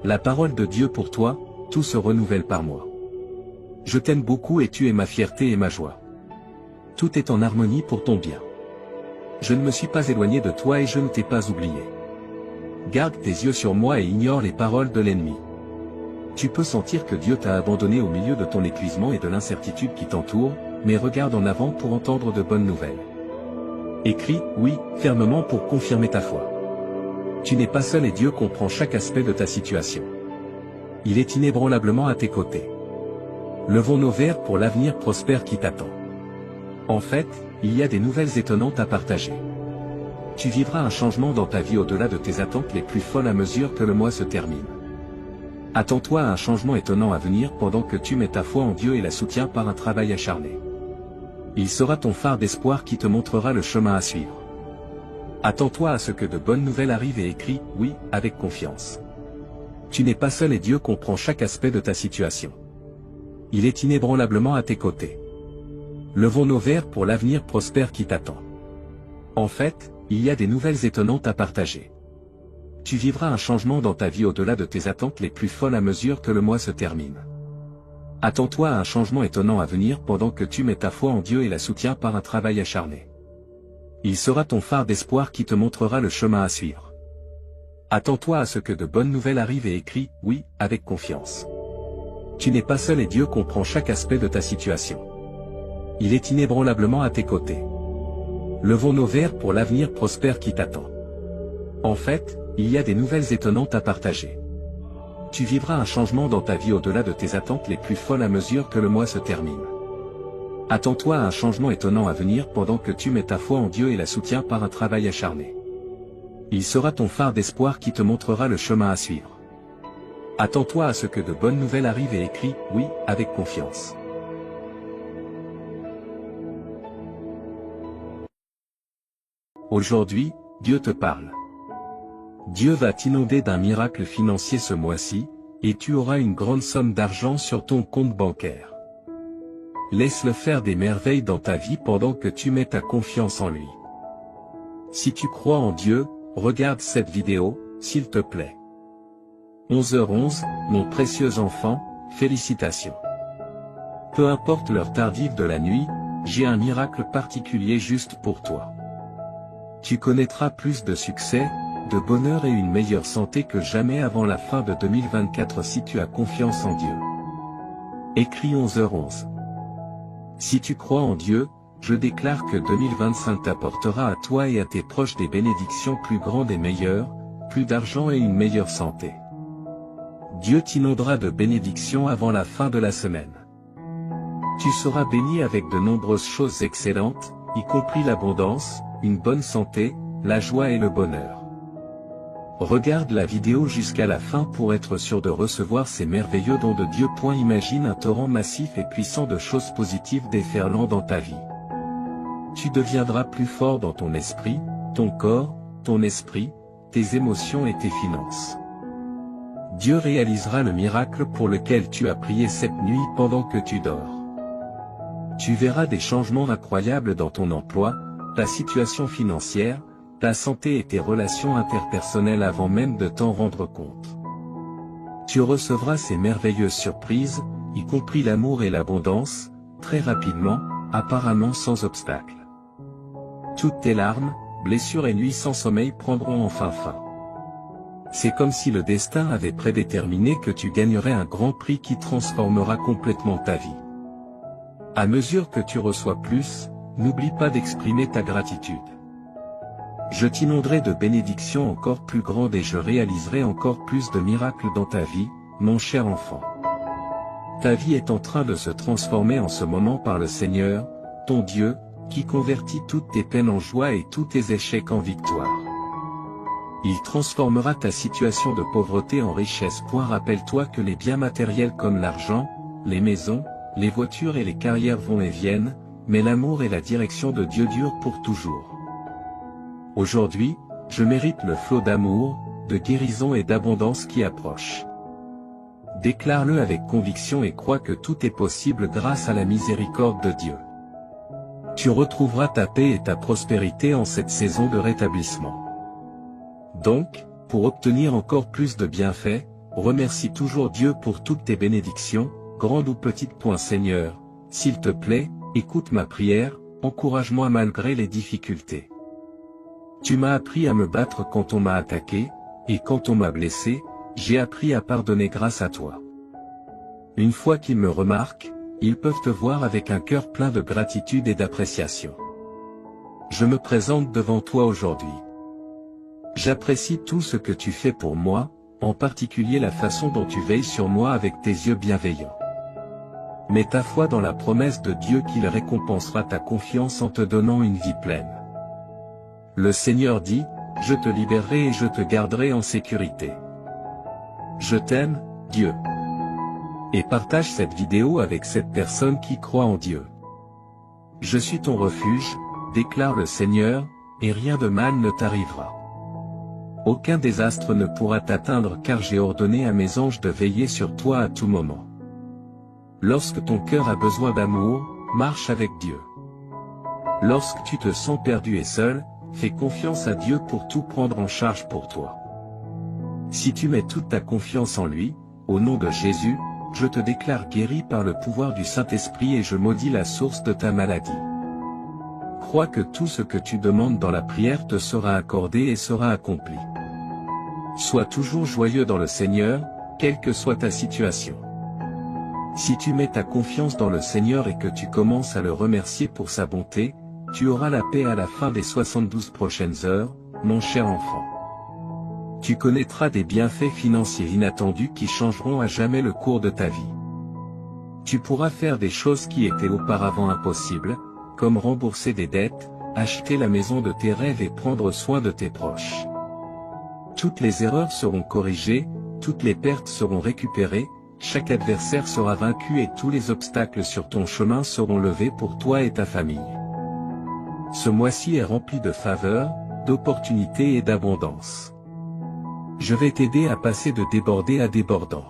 Speaker 1: La parole de Dieu pour toi, tout se renouvelle par moi. Je t'aime beaucoup et tu es ma fierté et ma joie. Tout est en harmonie pour ton bien. Je ne me suis pas éloigné de toi et je ne t'ai pas oublié. Garde tes yeux sur moi et ignore les paroles de l'ennemi. Tu peux sentir que Dieu t'a abandonné au milieu de ton épuisement et de l'incertitude qui t'entoure, mais regarde en avant pour entendre de bonnes nouvelles. Écris « Oui » fermement pour confirmer ta foi. Tu n'es pas seul et Dieu comprend chaque aspect de ta situation. Il est inébranlablement à tes côtés. Levons nos verres pour l'avenir prospère qui t'attend. En fait, il y a des nouvelles étonnantes à partager. Tu vivras un changement dans ta vie au-delà de tes attentes les plus folles à mesure que le mois se termine. Attends-toi à un changement étonnant à venir pendant que tu mets ta foi en Dieu et la soutiens par un travail acharné. Il sera ton phare d'espoir qui te montrera le chemin à suivre. Attends-toi à ce que de bonnes nouvelles arrivent et écris « Oui » avec confiance. Tu n'es pas seul et Dieu comprend chaque aspect de ta situation. Il est inébranlablement à tes côtés. Levons nos verres pour l'avenir prospère qui t'attend. En fait, il y a des nouvelles étonnantes à partager. Tu vivras un changement dans ta vie au-delà de tes attentes les plus folles à mesure que le mois se termine. Attends-toi à un changement étonnant à venir pendant que tu mets ta foi en Dieu et la soutiens par un travail acharné. Il sera ton phare d'espoir qui te montrera le chemin à suivre. Attends-toi à ce que de bonnes nouvelles arrivent et écris « Oui » avec confiance. Tu n'es pas seul et Dieu comprend chaque aspect de ta situation. Il est inébranlablement à tes côtés. Levons nos verres pour l'avenir prospère qui t'attend. En fait, il y a des nouvelles étonnantes à partager. Tu vivras un changement dans ta vie au-delà de tes attentes les plus folles à mesure que le mois se termine. Attends-toi à un changement étonnant à venir pendant que tu mets ta foi en Dieu et la soutiens par un travail acharné. Il sera ton phare d'espoir qui te montrera le chemin à suivre. Attends-toi à ce que de bonnes nouvelles arrivent et écris « Oui » avec confiance. Aujourd'hui, Dieu te parle. Dieu va t'inonder d'un miracle financier ce mois-ci, et tu auras une grande somme d'argent sur ton compte bancaire. Laisse-le faire des merveilles dans ta vie pendant que tu mets ta confiance en lui. Si tu crois en Dieu, regarde cette vidéo, s'il te plaît. 11h11, mon précieux enfant, félicitations. Peu importe l'heure tardive de la nuit, j'ai un miracle particulier juste pour toi. Tu connaîtras plus de succès, de bonheur et une meilleure santé que jamais avant la fin de 2024 si tu as confiance en Dieu. Écrit 11h11. Si tu crois en Dieu, je déclare que 2025 t'apportera à toi et à tes proches des bénédictions plus grandes et meilleures, plus d'argent et une meilleure santé. Dieu t'inondera de bénédictions avant la fin de la semaine. Tu seras béni avec de nombreuses choses excellentes, y compris l'abondance, une bonne santé, la joie et le bonheur. Regarde la vidéo jusqu'à la fin pour être sûr de recevoir ces merveilleux dons de Dieu. Imagine un torrent massif et puissant de choses positives déferlant dans ta vie. Tu deviendras plus fort dans ton esprit, ton corps, ton esprit, tes émotions et tes finances. Dieu réalisera le miracle pour lequel tu as prié cette nuit pendant que tu dors. Tu verras des changements incroyables dans ton emploi, ta situation financière, ta santé et tes relations interpersonnelles avant même de t'en rendre compte. Tu recevras ces merveilleuses surprises, y compris l'amour et l'abondance, très rapidement, apparemment sans obstacle. Toutes tes larmes, blessures et nuits sans sommeil prendront enfin fin. C'est comme si le destin avait prédéterminé que tu gagnerais un grand prix qui transformera complètement ta vie. À mesure que tu reçois plus, n'oublie pas d'exprimer ta gratitude. Je t'inonderai de bénédictions encore plus grandes et je réaliserai encore plus de miracles dans ta vie, mon cher enfant. Ta vie est en train de se transformer en ce moment par le Seigneur, ton Dieu, qui convertit toutes tes peines en joie et tous tes échecs en victoire. Il transformera ta situation de pauvreté en richesse. Rappelle-toi que les biens matériels comme l'argent, les maisons, les voitures et les carrières vont et viennent, mais l'amour et la direction de Dieu durent pour toujours. Aujourd'hui, je mérite le flot d'amour, de guérison et d'abondance qui approche. Déclare-le avec conviction et crois que tout est possible grâce à la miséricorde de Dieu. Tu retrouveras ta paix et ta prospérité en cette saison de rétablissement. Donc, pour obtenir encore plus de bienfaits, remercie toujours Dieu pour toutes tes bénédictions, grandes ou petites. Seigneur, s'il te plaît, écoute ma prière, encourage-moi malgré les difficultés. Tu m'as appris à me battre quand on m'a attaqué, et quand on m'a blessé, j'ai appris à pardonner grâce à toi. Une fois qu'ils me remarquent, ils peuvent te voir avec un cœur plein de gratitude et d'appréciation. Je me présente devant toi aujourd'hui. J'apprécie tout ce que tu fais pour moi, en particulier la façon dont tu veilles sur moi avec tes yeux bienveillants. Mets ta foi dans la promesse de Dieu qu'il récompensera ta confiance en te donnant une vie pleine. Le Seigneur dit, je te libérerai et je te garderai en sécurité. Je t'aime, Dieu. Et partage cette vidéo avec cette personne qui croit en Dieu. Je suis ton refuge, déclare le Seigneur, et rien de mal ne t'arrivera. Aucun désastre ne pourra t'atteindre car j'ai ordonné à mes anges de veiller sur toi à tout moment. Lorsque ton cœur a besoin d'amour, marche avec Dieu. Lorsque tu te sens perdu et seul, fais confiance à Dieu pour tout prendre en charge pour toi. Si tu mets toute ta confiance en lui, au nom de Jésus, je te déclare guéri par le pouvoir du Saint-Esprit et je maudis la source de ta maladie. Crois que tout ce que tu demandes dans la prière te sera accordé et sera accompli. Sois toujours joyeux dans le Seigneur, quelle que soit ta situation. Si tu mets ta confiance dans le Seigneur et que tu commences à le remercier pour sa bonté, tu auras la paix à la fin des 72 prochaines heures, mon cher enfant. Tu connaîtras des bienfaits financiers inattendus qui changeront à jamais le cours de ta vie. Tu pourras faire des choses qui étaient auparavant impossibles, comme rembourser des dettes, acheter la maison de tes rêves et prendre soin de tes proches. Toutes les erreurs seront corrigées, toutes les pertes seront récupérées, chaque adversaire sera vaincu et tous les obstacles sur ton chemin seront levés pour toi et ta famille. Ce mois-ci est rempli de faveurs, d'opportunités et d'abondance. Je vais t'aider à passer de débordé à débordant.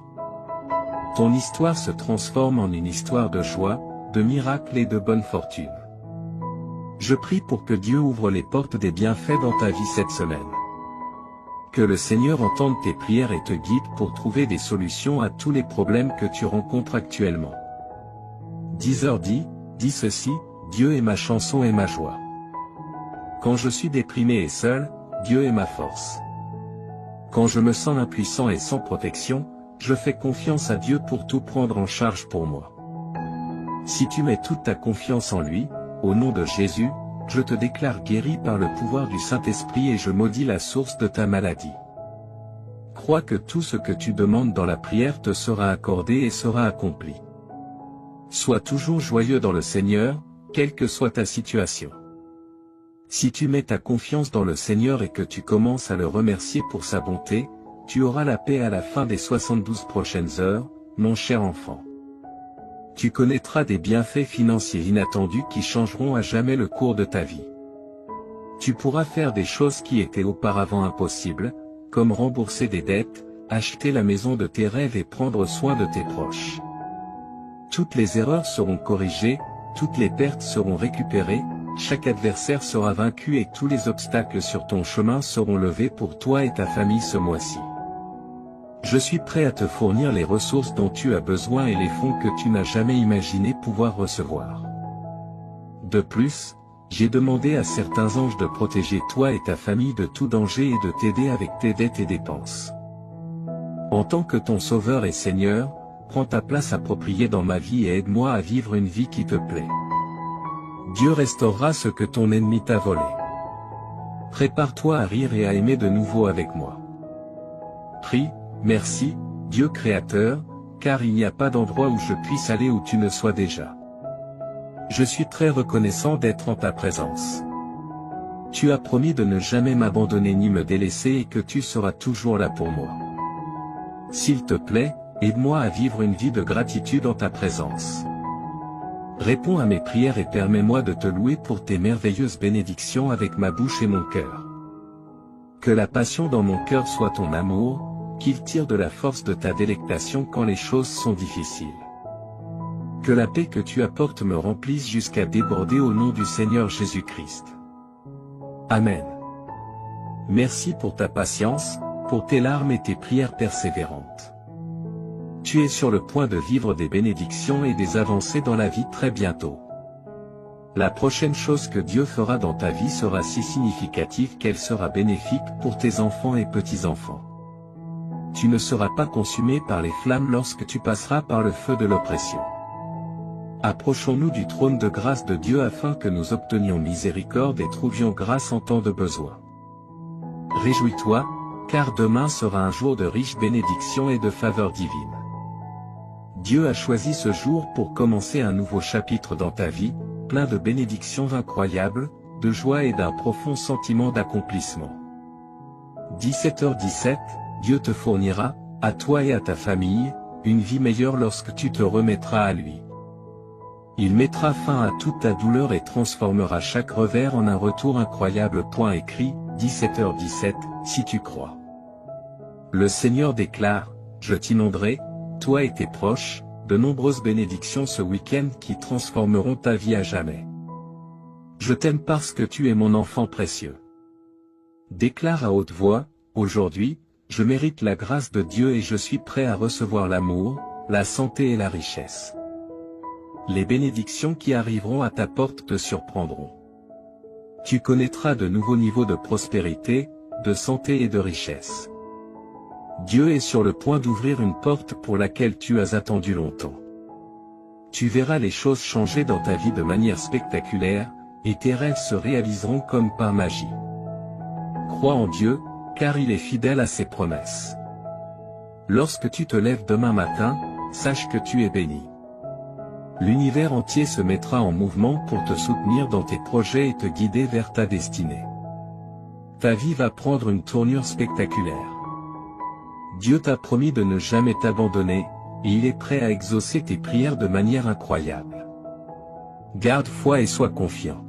Speaker 1: Ton histoire se transforme en une histoire de joie, de miracles et de bonne fortune. Je prie pour que Dieu ouvre les portes des bienfaits dans ta vie cette semaine. Que le Seigneur entende tes prières et te guide pour trouver des solutions à tous les problèmes que tu rencontres actuellement. 10h dit ceci, Dieu est ma chanson et ma joie. Quand je suis déprimé et seul, Dieu est ma force. Quand je me sens impuissant et sans protection, je fais confiance à Dieu pour tout prendre en charge pour moi. Si tu mets toute ta confiance en lui, au nom de Jésus, je te déclare guéri par le pouvoir du Saint-Esprit et je maudis la source de ta maladie. Crois que tout ce que tu demandes dans la prière te sera accordé et sera accompli. Sois toujours joyeux dans le Seigneur, quelle que soit ta situation. Si tu mets ta confiance dans le Seigneur et que tu commences à le remercier pour sa bonté, tu auras la paix à la fin des 72 prochaines heures, mon cher enfant. Tu connaîtras des bienfaits financiers inattendus qui changeront à jamais le cours de ta vie. Tu pourras faire des choses qui étaient auparavant impossibles, comme rembourser des dettes, acheter la maison de tes rêves et prendre soin de tes proches. Toutes les erreurs seront corrigées, toutes les pertes seront récupérées, chaque adversaire sera vaincu et tous les obstacles sur ton chemin seront levés pour toi et ta famille ce mois-ci. Je suis prêt à te fournir les ressources dont tu as besoin et les fonds que tu n'as jamais imaginé pouvoir recevoir. De plus, j'ai demandé à certains anges de protéger toi et ta famille de tout danger et de t'aider avec tes dettes et dépenses. En tant que ton Sauveur et Seigneur, prends ta place appropriée dans ma vie et aide-moi à vivre une vie qui te plaît. Dieu restaurera ce que ton ennemi t'a volé. Prépare-toi à rire et à aimer de nouveau avec moi. Prie, merci, Dieu Créateur, car il n'y a pas d'endroit où je puisse aller où tu ne sois déjà. Je suis très reconnaissant d'être en ta présence. Tu as promis de ne jamais m'abandonner ni me délaisser et que tu seras toujours là pour moi. S'il te plaît, aide-moi à vivre une vie de gratitude en ta présence. Réponds à mes prières et permets-moi de te louer pour tes merveilleuses bénédictions avec ma bouche et mon cœur. Que la passion dans mon cœur soit ton amour, qu'il tire de la force de ta délectation quand les choses sont difficiles. Que la paix que tu apportes me remplisse jusqu'à déborder au nom du Seigneur Jésus-Christ. Amen. Merci pour ta patience, pour tes larmes et tes prières persévérantes. Tu es sur le point de vivre des bénédictions et des avancées dans la vie très bientôt. La prochaine chose que Dieu fera dans ta vie sera si significative qu'elle sera bénéfique pour tes enfants et petits-enfants. Tu ne seras pas consumé par les flammes lorsque tu passeras par le feu de l'oppression. Approchons-nous du trône de grâce de Dieu afin que nous obtenions miséricorde et trouvions grâce en temps de besoin. Réjouis-toi, car demain sera un jour de riches bénédictions et de faveurs divines. Dieu a choisi ce jour pour commencer un nouveau chapitre dans ta vie, plein de bénédictions incroyables, de joie et d'un profond sentiment d'accomplissement. 17h17, Dieu te fournira, à toi et à ta famille, une vie meilleure lorsque tu te remettras à lui. Il mettra fin à toute ta douleur et transformera chaque revers en un retour incroyable. Écrit, 17h17, si tu crois. Le Seigneur déclare, je t'inonderai, toi et tes proches, de nombreuses bénédictions ce week-end qui transformeront ta vie à jamais. Je t'aime parce que tu es mon enfant précieux. Déclare à haute voix, aujourd'hui, je mérite la grâce de Dieu et je suis prêt à recevoir l'amour, la santé et la richesse. Les bénédictions qui arriveront à ta porte te surprendront. Tu connaîtras de nouveaux niveaux de prospérité, de santé et de richesse. Dieu est sur le point d'ouvrir une porte pour laquelle tu as attendu longtemps. Tu verras les choses changer dans ta vie de manière spectaculaire, et tes rêves se réaliseront comme par magie. Crois en Dieu, car il est fidèle à ses promesses. Lorsque tu te lèves demain matin, sache que tu es béni. L'univers entier se mettra en mouvement pour te soutenir dans tes projets et te guider vers ta destinée. Ta vie va prendre une tournure spectaculaire. Dieu t'a promis de ne jamais t'abandonner, et il est prêt à exaucer tes prières de manière incroyable. Garde foi et sois confiant.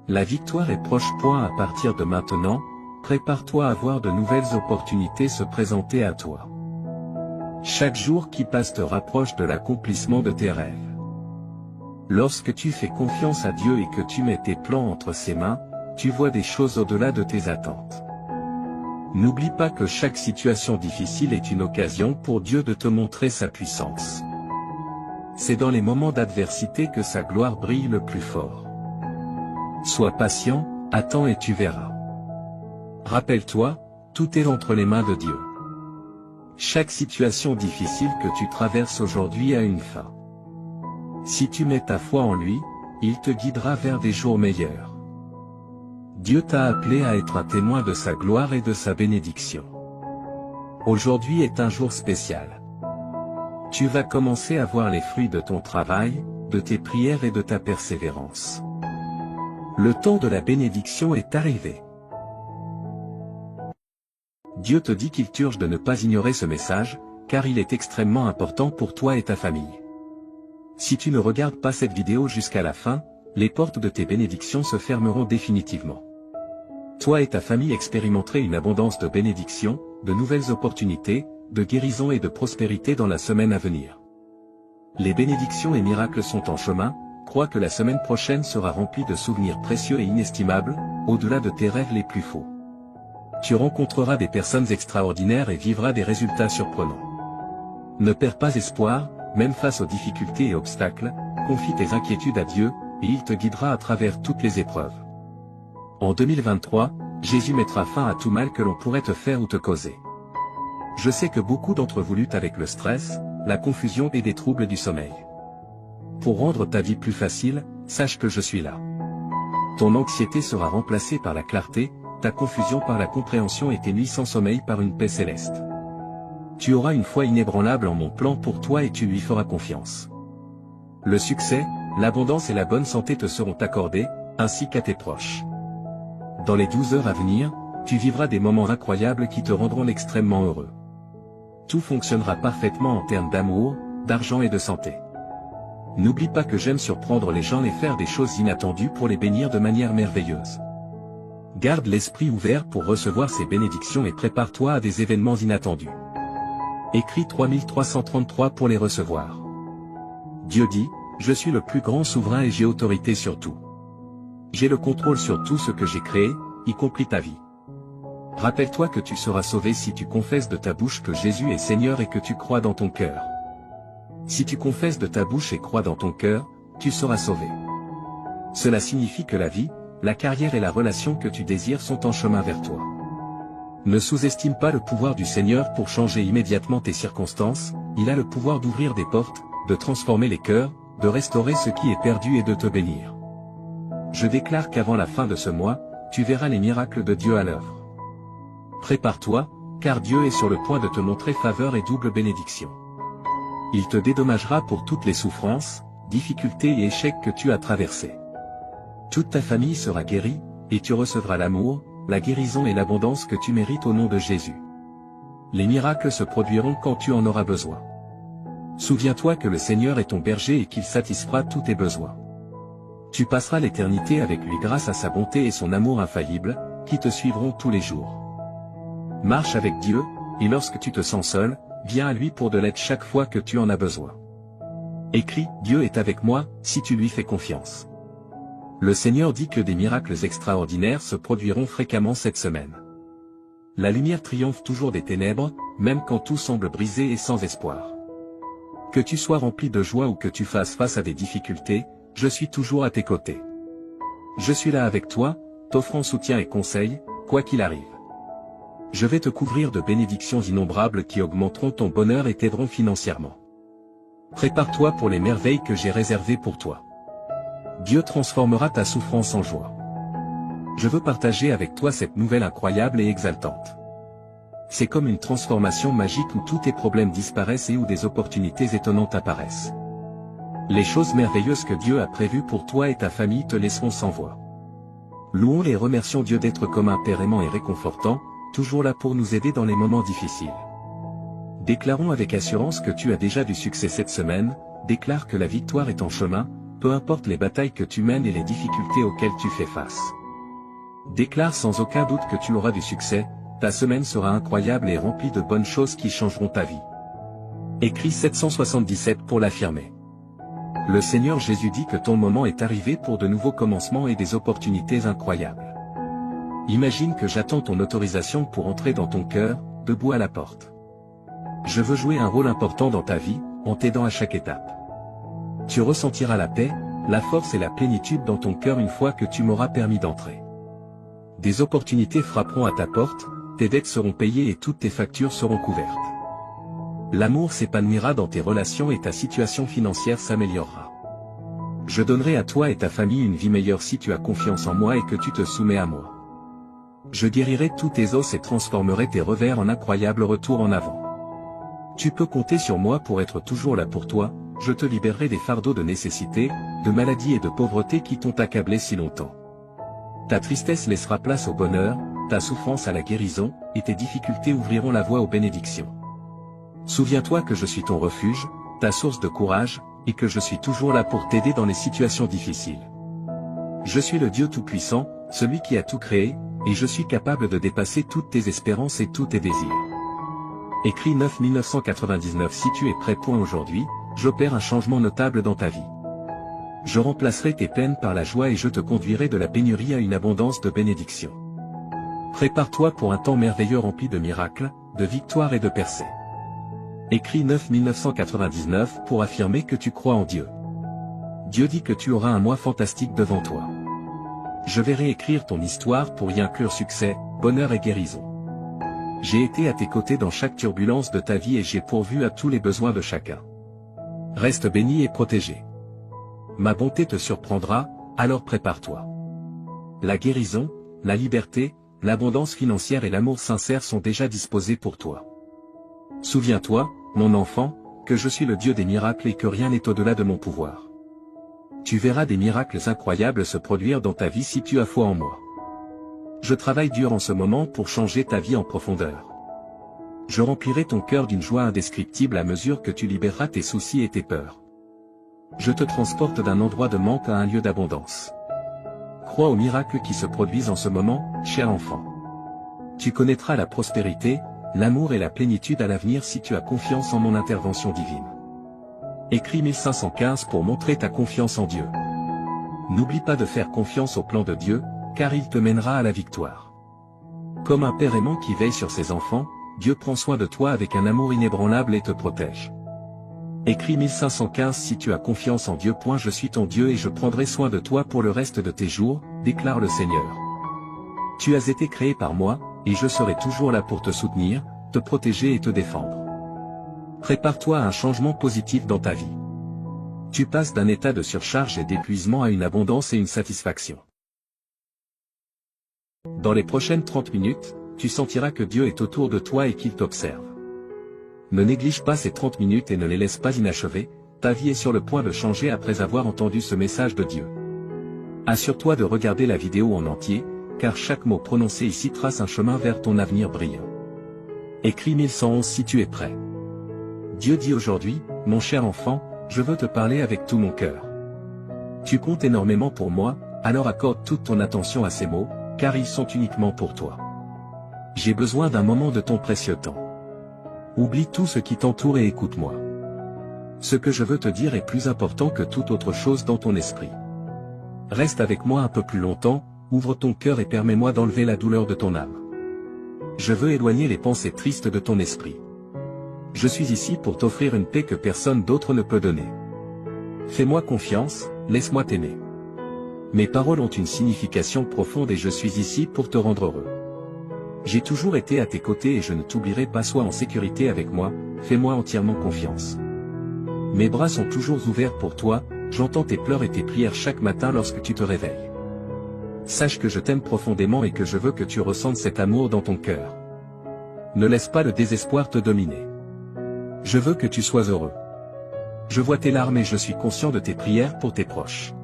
Speaker 1: La victoire est proche. À partir de maintenant, prépare-toi à voir de nouvelles opportunités se présenter à toi. Chaque jour qui passe te rapproche de l'accomplissement de tes rêves. Lorsque tu fais confiance à Dieu et que tu mets tes plans entre ses mains, tu vois des choses au-delà de tes attentes. N'oublie pas que chaque situation difficile est une occasion pour Dieu de te montrer sa puissance. C'est dans les moments d'adversité que sa gloire brille le plus fort. Sois patient, attends et tu verras. Rappelle-toi, tout est entre les mains de Dieu. Chaque situation difficile que tu traverses aujourd'hui a une fin. Si tu mets ta foi en lui, il te guidera vers des jours meilleurs. Dieu t'a appelé à être un témoin de sa gloire et de sa bénédiction. Aujourd'hui est un jour spécial. Tu vas commencer à voir les fruits de ton travail, de tes prières et de ta persévérance. Le temps de la bénédiction est arrivé. Dieu te dit qu'il t'urge de ne pas ignorer ce message, car il est extrêmement important pour toi et ta famille. Si tu ne regardes pas cette vidéo jusqu'à la fin, les portes de tes bénédictions se fermeront définitivement. Toi et ta famille expérimenterez une abondance de bénédictions, de nouvelles opportunités, de guérison et de prospérité dans la semaine à venir. Les bénédictions et miracles sont en chemin, crois que la semaine prochaine sera remplie de souvenirs précieux et inestimables, au-delà de tes rêves les plus faux. Tu rencontreras des personnes extraordinaires et vivras des résultats surprenants. Ne perds pas espoir, même face aux difficultés et obstacles, confie tes inquiétudes à Dieu, et il te guidera à travers toutes les épreuves. En 2023, Jésus mettra fin à tout mal que l'on pourrait te faire ou te causer. Je sais que beaucoup d'entre vous luttent avec le stress, la confusion et des troubles du sommeil. Pour rendre ta vie plus facile, sache que je suis là. Ton anxiété sera remplacée par la clarté, ta confusion par la compréhension et tes nuits sans sommeil par une paix céleste. Tu auras une foi inébranlable en mon plan pour toi et tu lui feras confiance. Le succès, l'abondance et la bonne santé te seront accordés, ainsi qu'à tes proches. Dans les 12 heures à venir, tu vivras des moments incroyables qui te rendront extrêmement heureux. Tout fonctionnera parfaitement en termes d'amour, d'argent et de santé. N'oublie pas que j'aime surprendre les gens et faire des choses inattendues pour les bénir de manière merveilleuse. Garde l'esprit ouvert pour recevoir ces bénédictions et prépare-toi à des événements inattendus. Écris 3333 pour les recevoir. Dieu dit, je suis le plus grand souverain et j'ai autorité sur tout. J'ai le contrôle sur tout ce que j'ai créé, y compris ta vie. Rappelle-toi que tu seras sauvé si tu confesses de ta bouche que Jésus est Seigneur et que tu crois dans ton cœur. Si tu confesses de ta bouche et crois dans ton cœur, tu seras sauvé. Cela signifie que la vie, la carrière et la relation que tu désires sont en chemin vers toi. Ne sous-estime pas le pouvoir du Seigneur pour changer immédiatement tes circonstances, il a le pouvoir d'ouvrir des portes, de transformer les cœurs, de restaurer ce qui est perdu et de te bénir. Je déclare qu'avant la fin de ce mois, tu verras les miracles de Dieu à l'œuvre. Prépare-toi, car Dieu est sur le point de te montrer faveur et double bénédiction. Il te dédommagera pour toutes les souffrances, difficultés et échecs que tu as traversés. Toute ta famille sera guérie, et tu recevras l'amour, la guérison et l'abondance que tu mérites au nom de Jésus. Les miracles se produiront quand tu en auras besoin. Souviens-toi que le Seigneur est ton berger et qu'il satisfera tous tes besoins. Tu passeras l'éternité avec lui grâce à sa bonté et son amour infaillible, qui te suivront tous les jours. Marche avec Dieu, et lorsque tu te sens seul, viens à lui pour de l'aide chaque fois que tu en as besoin. Écris, Dieu est avec moi, si tu lui fais confiance. Le Seigneur dit que des miracles extraordinaires se produiront fréquemment cette semaine. La lumière triomphe toujours des ténèbres, même quand tout semble brisé et sans espoir. Que tu sois rempli de joie ou que tu fasses face à des difficultés, je suis toujours à tes côtés. Je suis là avec toi, t'offrant soutien et conseil, quoi qu'il arrive. Je vais te couvrir de bénédictions innombrables qui augmenteront ton bonheur et t'aideront financièrement. Prépare-toi pour les merveilles que j'ai réservées pour toi. Dieu transformera ta souffrance en joie. Je veux partager avec toi cette nouvelle incroyable et exaltante. C'est comme une transformation magique où tous tes problèmes disparaissent et où des opportunités étonnantes apparaissent. Les choses merveilleuses que Dieu a prévues pour toi et ta famille te laisseront sans voix. Louons et remercions Dieu d'être comme un Père aimant et réconfortant, toujours là pour nous aider dans les moments difficiles. Déclarons avec assurance que tu as déjà du succès cette semaine, déclare que la victoire est en chemin, peu importe les batailles que tu mènes et les difficultés auxquelles tu fais face. Déclare sans aucun doute que tu auras du succès, ta semaine sera incroyable et remplie de bonnes choses qui changeront ta vie. Écris 777 pour l'affirmer. Le Seigneur Jésus dit que ton moment est arrivé pour de nouveaux commencements et des opportunités incroyables. Imagine que j'attends ton autorisation pour entrer dans ton cœur, debout à la porte. Je veux jouer un rôle important dans ta vie, en t'aidant à chaque étape. Tu ressentiras la paix, la force et la plénitude dans ton cœur une fois que tu m'auras permis d'entrer. Des opportunités frapperont à ta porte, tes dettes seront payées et toutes tes factures seront couvertes. L'amour s'épanouira dans tes relations et ta situation financière s'améliorera. Je donnerai à toi et ta famille une vie meilleure si tu as confiance en moi et que tu te soumets à moi. Je guérirai tous tes os et transformerai tes revers en incroyables retours en avant. Tu peux compter sur moi pour être toujours là pour toi, je te libérerai des fardeaux de nécessité, de maladie et de pauvreté qui t'ont accablé si longtemps. Ta tristesse laissera place au bonheur, ta souffrance à la guérison, et tes difficultés ouvriront la voie aux bénédictions. Souviens-toi que je suis ton refuge, ta source de courage, et que je suis toujours là pour t'aider dans les situations difficiles. Je suis le Dieu Tout-Puissant, celui qui a tout créé, et je suis capable de dépasser toutes tes espérances et tous tes désirs. Écrit 9-1999. Si tu es prêt. Aujourd'hui, j'opère un changement notable dans ta vie. Je remplacerai tes peines par la joie et je te conduirai de la pénurie à une abondance de bénédictions. Prépare-toi pour un temps merveilleux rempli de miracles, de victoires et de percées. Écrit 9-1999 pour affirmer que tu crois en Dieu. Dieu dit que tu auras un mois fantastique devant toi. Je vais réécrire ton histoire pour y inclure succès, bonheur et guérison. J'ai été à tes côtés dans chaque turbulence de ta vie et j'ai pourvu à tous les besoins de chacun. Reste béni et protégé. Ma bonté te surprendra, alors prépare-toi. La guérison, la liberté, l'abondance financière et l'amour sincère sont déjà disposés pour toi. Souviens-toi, mon enfant, que je suis le Dieu des miracles et que rien n'est au-delà de mon pouvoir. Tu verras des miracles incroyables se produire dans ta vie si tu as foi en moi. Je travaille dur en ce moment pour changer ta vie en profondeur. Je remplirai ton cœur d'une joie indescriptible à mesure que tu libéreras tes soucis et tes peurs. Je te transporte d'un endroit de manque à un lieu d'abondance. Crois aux miracles qui se produisent en ce moment, cher enfant. Tu connaîtras la prospérité, l'amour et la plénitude à l'avenir si tu as confiance en mon intervention divine. Écris 1515 pour montrer ta confiance en Dieu. N'oublie pas de faire confiance au plan de Dieu, car il te mènera à la victoire. Comme un père aimant qui veille sur ses enfants, Dieu prend soin de toi avec un amour inébranlable et te protège. Écris 1515 si tu as confiance en Dieu. Je suis ton Dieu et je prendrai soin de toi pour le reste de tes jours, déclare le Seigneur. Tu as été créé par moi, et je serai toujours là pour te soutenir, te protéger et te défendre. Prépare-toi à un changement positif dans ta vie. Tu passes d'un état de surcharge et d'épuisement à une abondance et une satisfaction. Dans les prochaines 30 minutes, tu sentiras que Dieu est autour de toi et qu'il t'observe. Ne néglige pas ces 30 minutes et ne les laisse pas inachevées, ta vie est sur le point de changer après avoir entendu ce message de Dieu. Assure-toi de regarder la vidéo en entier, car chaque mot prononcé ici trace un chemin vers ton avenir brillant. Écris 1111 si tu es prêt. Dieu dit aujourd'hui, mon cher enfant, je veux te parler avec tout mon cœur. Tu comptes énormément pour moi, alors accorde toute ton attention à ces mots, car ils sont uniquement pour toi. J'ai besoin d'un moment de ton précieux temps. Oublie tout ce qui t'entoure et écoute-moi. Ce que je veux te dire est plus important que toute autre chose dans ton esprit. Reste avec moi un peu plus longtemps, ouvre ton cœur et permets-moi d'enlever la douleur de ton âme. Je veux éloigner les pensées tristes de ton esprit. Je suis ici pour t'offrir une paix que personne d'autre ne peut donner. Fais-moi confiance, laisse-moi t'aimer. Mes paroles ont une signification profonde et je suis ici pour te rendre heureux. J'ai toujours été à tes côtés et je ne t'oublierai pas. Sois en sécurité avec moi, fais-moi entièrement confiance. Mes bras sont toujours ouverts pour toi, j'entends tes pleurs et tes prières chaque matin lorsque tu te réveilles. Sache que je t'aime profondément et que je veux que tu ressentes cet amour dans ton cœur. Ne laisse pas le désespoir te dominer. Je veux que tu sois heureux. Je vois tes larmes et je suis conscient de tes prières pour tes proches.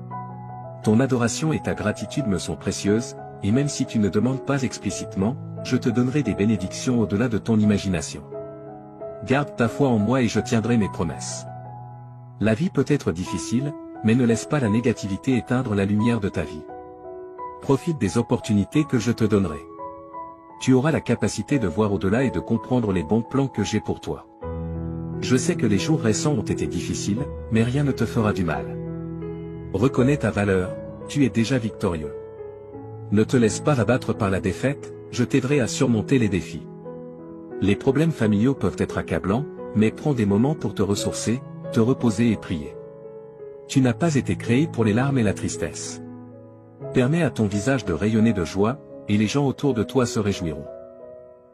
Speaker 1: Ton adoration et ta gratitude me sont précieuses, et même si tu ne demandes pas explicitement, je te donnerai des bénédictions au-delà de ton imagination. Garde ta foi en moi et je tiendrai mes promesses. La vie peut être difficile, mais ne laisse pas la négativité éteindre la lumière de ta vie. Profite des opportunités que je te donnerai. Tu auras la capacité de voir au-delà et de comprendre les bons plans que j'ai pour toi. Je sais que les jours récents ont été difficiles, mais rien ne te fera du mal. Reconnais ta valeur, tu es déjà victorieux. Ne te laisse pas abattre par la défaite, je t'aiderai à surmonter les défis. Les problèmes familiaux peuvent être accablants, mais prends des moments pour te ressourcer, te reposer et prier. Tu n'as pas été créé pour les larmes et la tristesse. Permets à ton visage de rayonner de joie, et les gens autour de toi se réjouiront.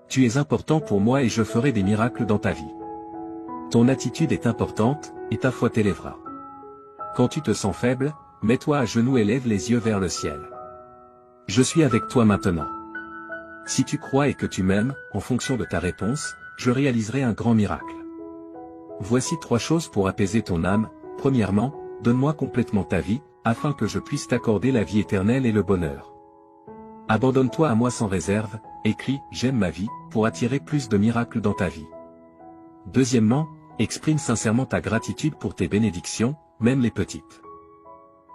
Speaker 1: Tu es important pour moi et je ferai des miracles dans ta vie. Ton attitude est importante, et ta foi t'élèvera. Quand tu te sens faible, mets-toi à genoux et lève les yeux vers le ciel. Je suis avec toi maintenant. Si tu crois et que tu m'aimes, en fonction de ta réponse, je réaliserai un grand miracle. Voici 3 choses pour apaiser ton âme. Premièrement, donne-moi complètement ta vie, afin que je puisse t'accorder la vie éternelle et le bonheur. Abandonne-toi à moi sans réserve, écris « J'aime ma vie » pour attirer plus de miracles dans ta vie. Deuxièmement, exprime sincèrement ta gratitude pour tes bénédictions, même les petites.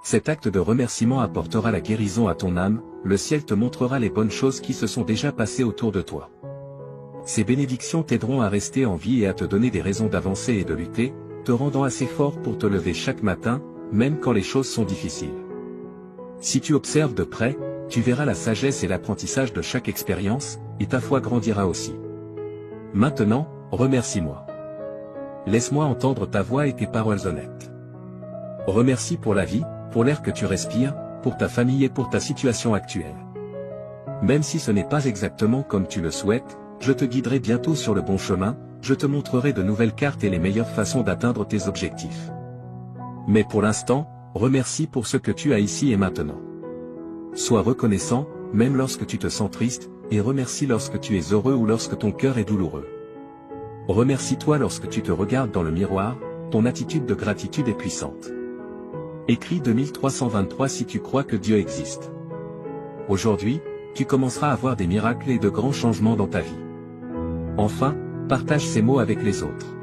Speaker 1: Cet acte de remerciement apportera la guérison à ton âme, le ciel te montrera les bonnes choses qui se sont déjà passées autour de toi. Ces bénédictions t'aideront à rester en vie et à te donner des raisons d'avancer et de lutter, te rendant assez fort pour te lever chaque matin, même quand les choses sont difficiles. Si tu observes de près, tu verras la sagesse et l'apprentissage de chaque expérience, et ta foi grandira aussi. Maintenant, remercie-moi. Laisse-moi entendre ta voix et tes paroles honnêtes. Remercie pour la vie, pour l'air que tu respires, pour ta famille et pour ta situation actuelle. Même si ce n'est pas exactement comme tu le souhaites, je te guiderai bientôt sur le bon chemin, je te montrerai de nouvelles cartes et les meilleures façons d'atteindre tes objectifs. Mais pour l'instant, remercie pour ce que tu as ici et maintenant. Sois reconnaissant, même lorsque tu te sens triste, et remercie lorsque tu es heureux ou lorsque ton cœur est douloureux. Remercie-toi lorsque tu te regardes dans le miroir, ton attitude de gratitude est puissante. Écris 2323 si tu crois que Dieu existe. Aujourd'hui, tu commenceras à voir des miracles et de grands changements dans ta vie. Enfin, partage ces mots avec les autres.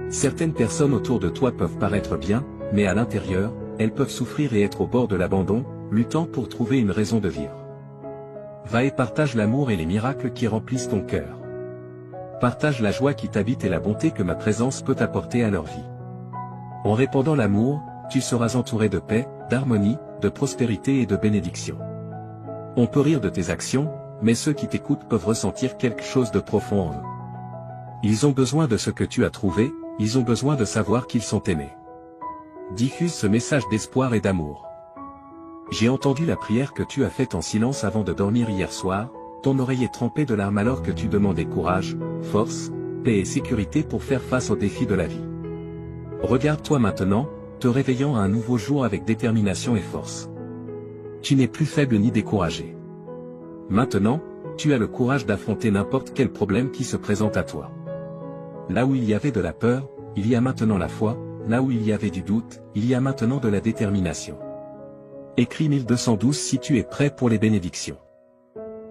Speaker 1: Certaines personnes autour de toi peuvent paraître bien, mais à l'intérieur, elles peuvent souffrir et être au bord de l'abandon, luttant pour trouver une raison de vivre. Va et partage l'amour et les miracles qui remplissent ton cœur. Partage la joie qui t'habite et la bonté que ma présence peut apporter à leur vie. En répandant l'amour, tu seras entouré de paix, d'harmonie, de prospérité et de bénédiction. On peut rire de tes actions, mais ceux qui t'écoutent peuvent ressentir quelque chose de profond en eux. Ils ont besoin de ce que tu as trouvé, ils ont besoin de savoir qu'ils sont aimés. Diffuse ce message d'espoir et d'amour. J'ai entendu la prière que tu as faite en silence avant de dormir hier soir, ton oreille est trempée de larmes alors que tu demandais courage, force, paix et sécurité pour faire face aux défis de la vie. Regarde-toi maintenant, te réveillant à un nouveau jour avec détermination et force. Tu n'es plus faible ni découragé. Maintenant, tu as le courage d'affronter n'importe quel problème qui se présente à toi. Là où il y avait de la peur, il y a maintenant la foi, là où il y avait du doute, il y a maintenant de la détermination. Écris 1212 si tu es prêt pour les bénédictions.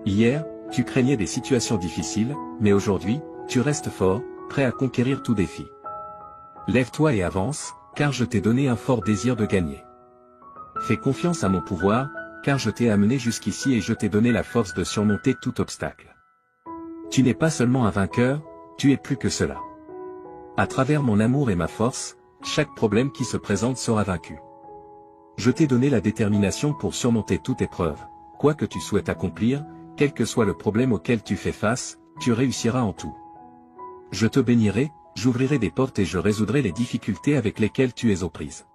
Speaker 1: Hier, tu craignais des situations difficiles, mais aujourd'hui, tu restes fort, prêt à conquérir tout défi. Lève-toi et avance, car je t'ai donné un fort désir de gagner. Fais confiance à mon pouvoir, car je t'ai amené jusqu'ici et je t'ai donné la force de surmonter tout obstacle. Tu n'es pas seulement un vainqueur, tu es plus que cela. À travers mon amour et ma force, chaque problème qui se présente sera vaincu. Je t'ai donné la détermination pour surmonter toute épreuve, quoi que tu souhaites accomplir, quel que soit le problème auquel tu fais face, tu réussiras en tout. Je te bénirai, j'ouvrirai des portes et je résoudrai les difficultés avec lesquelles tu es aux prises.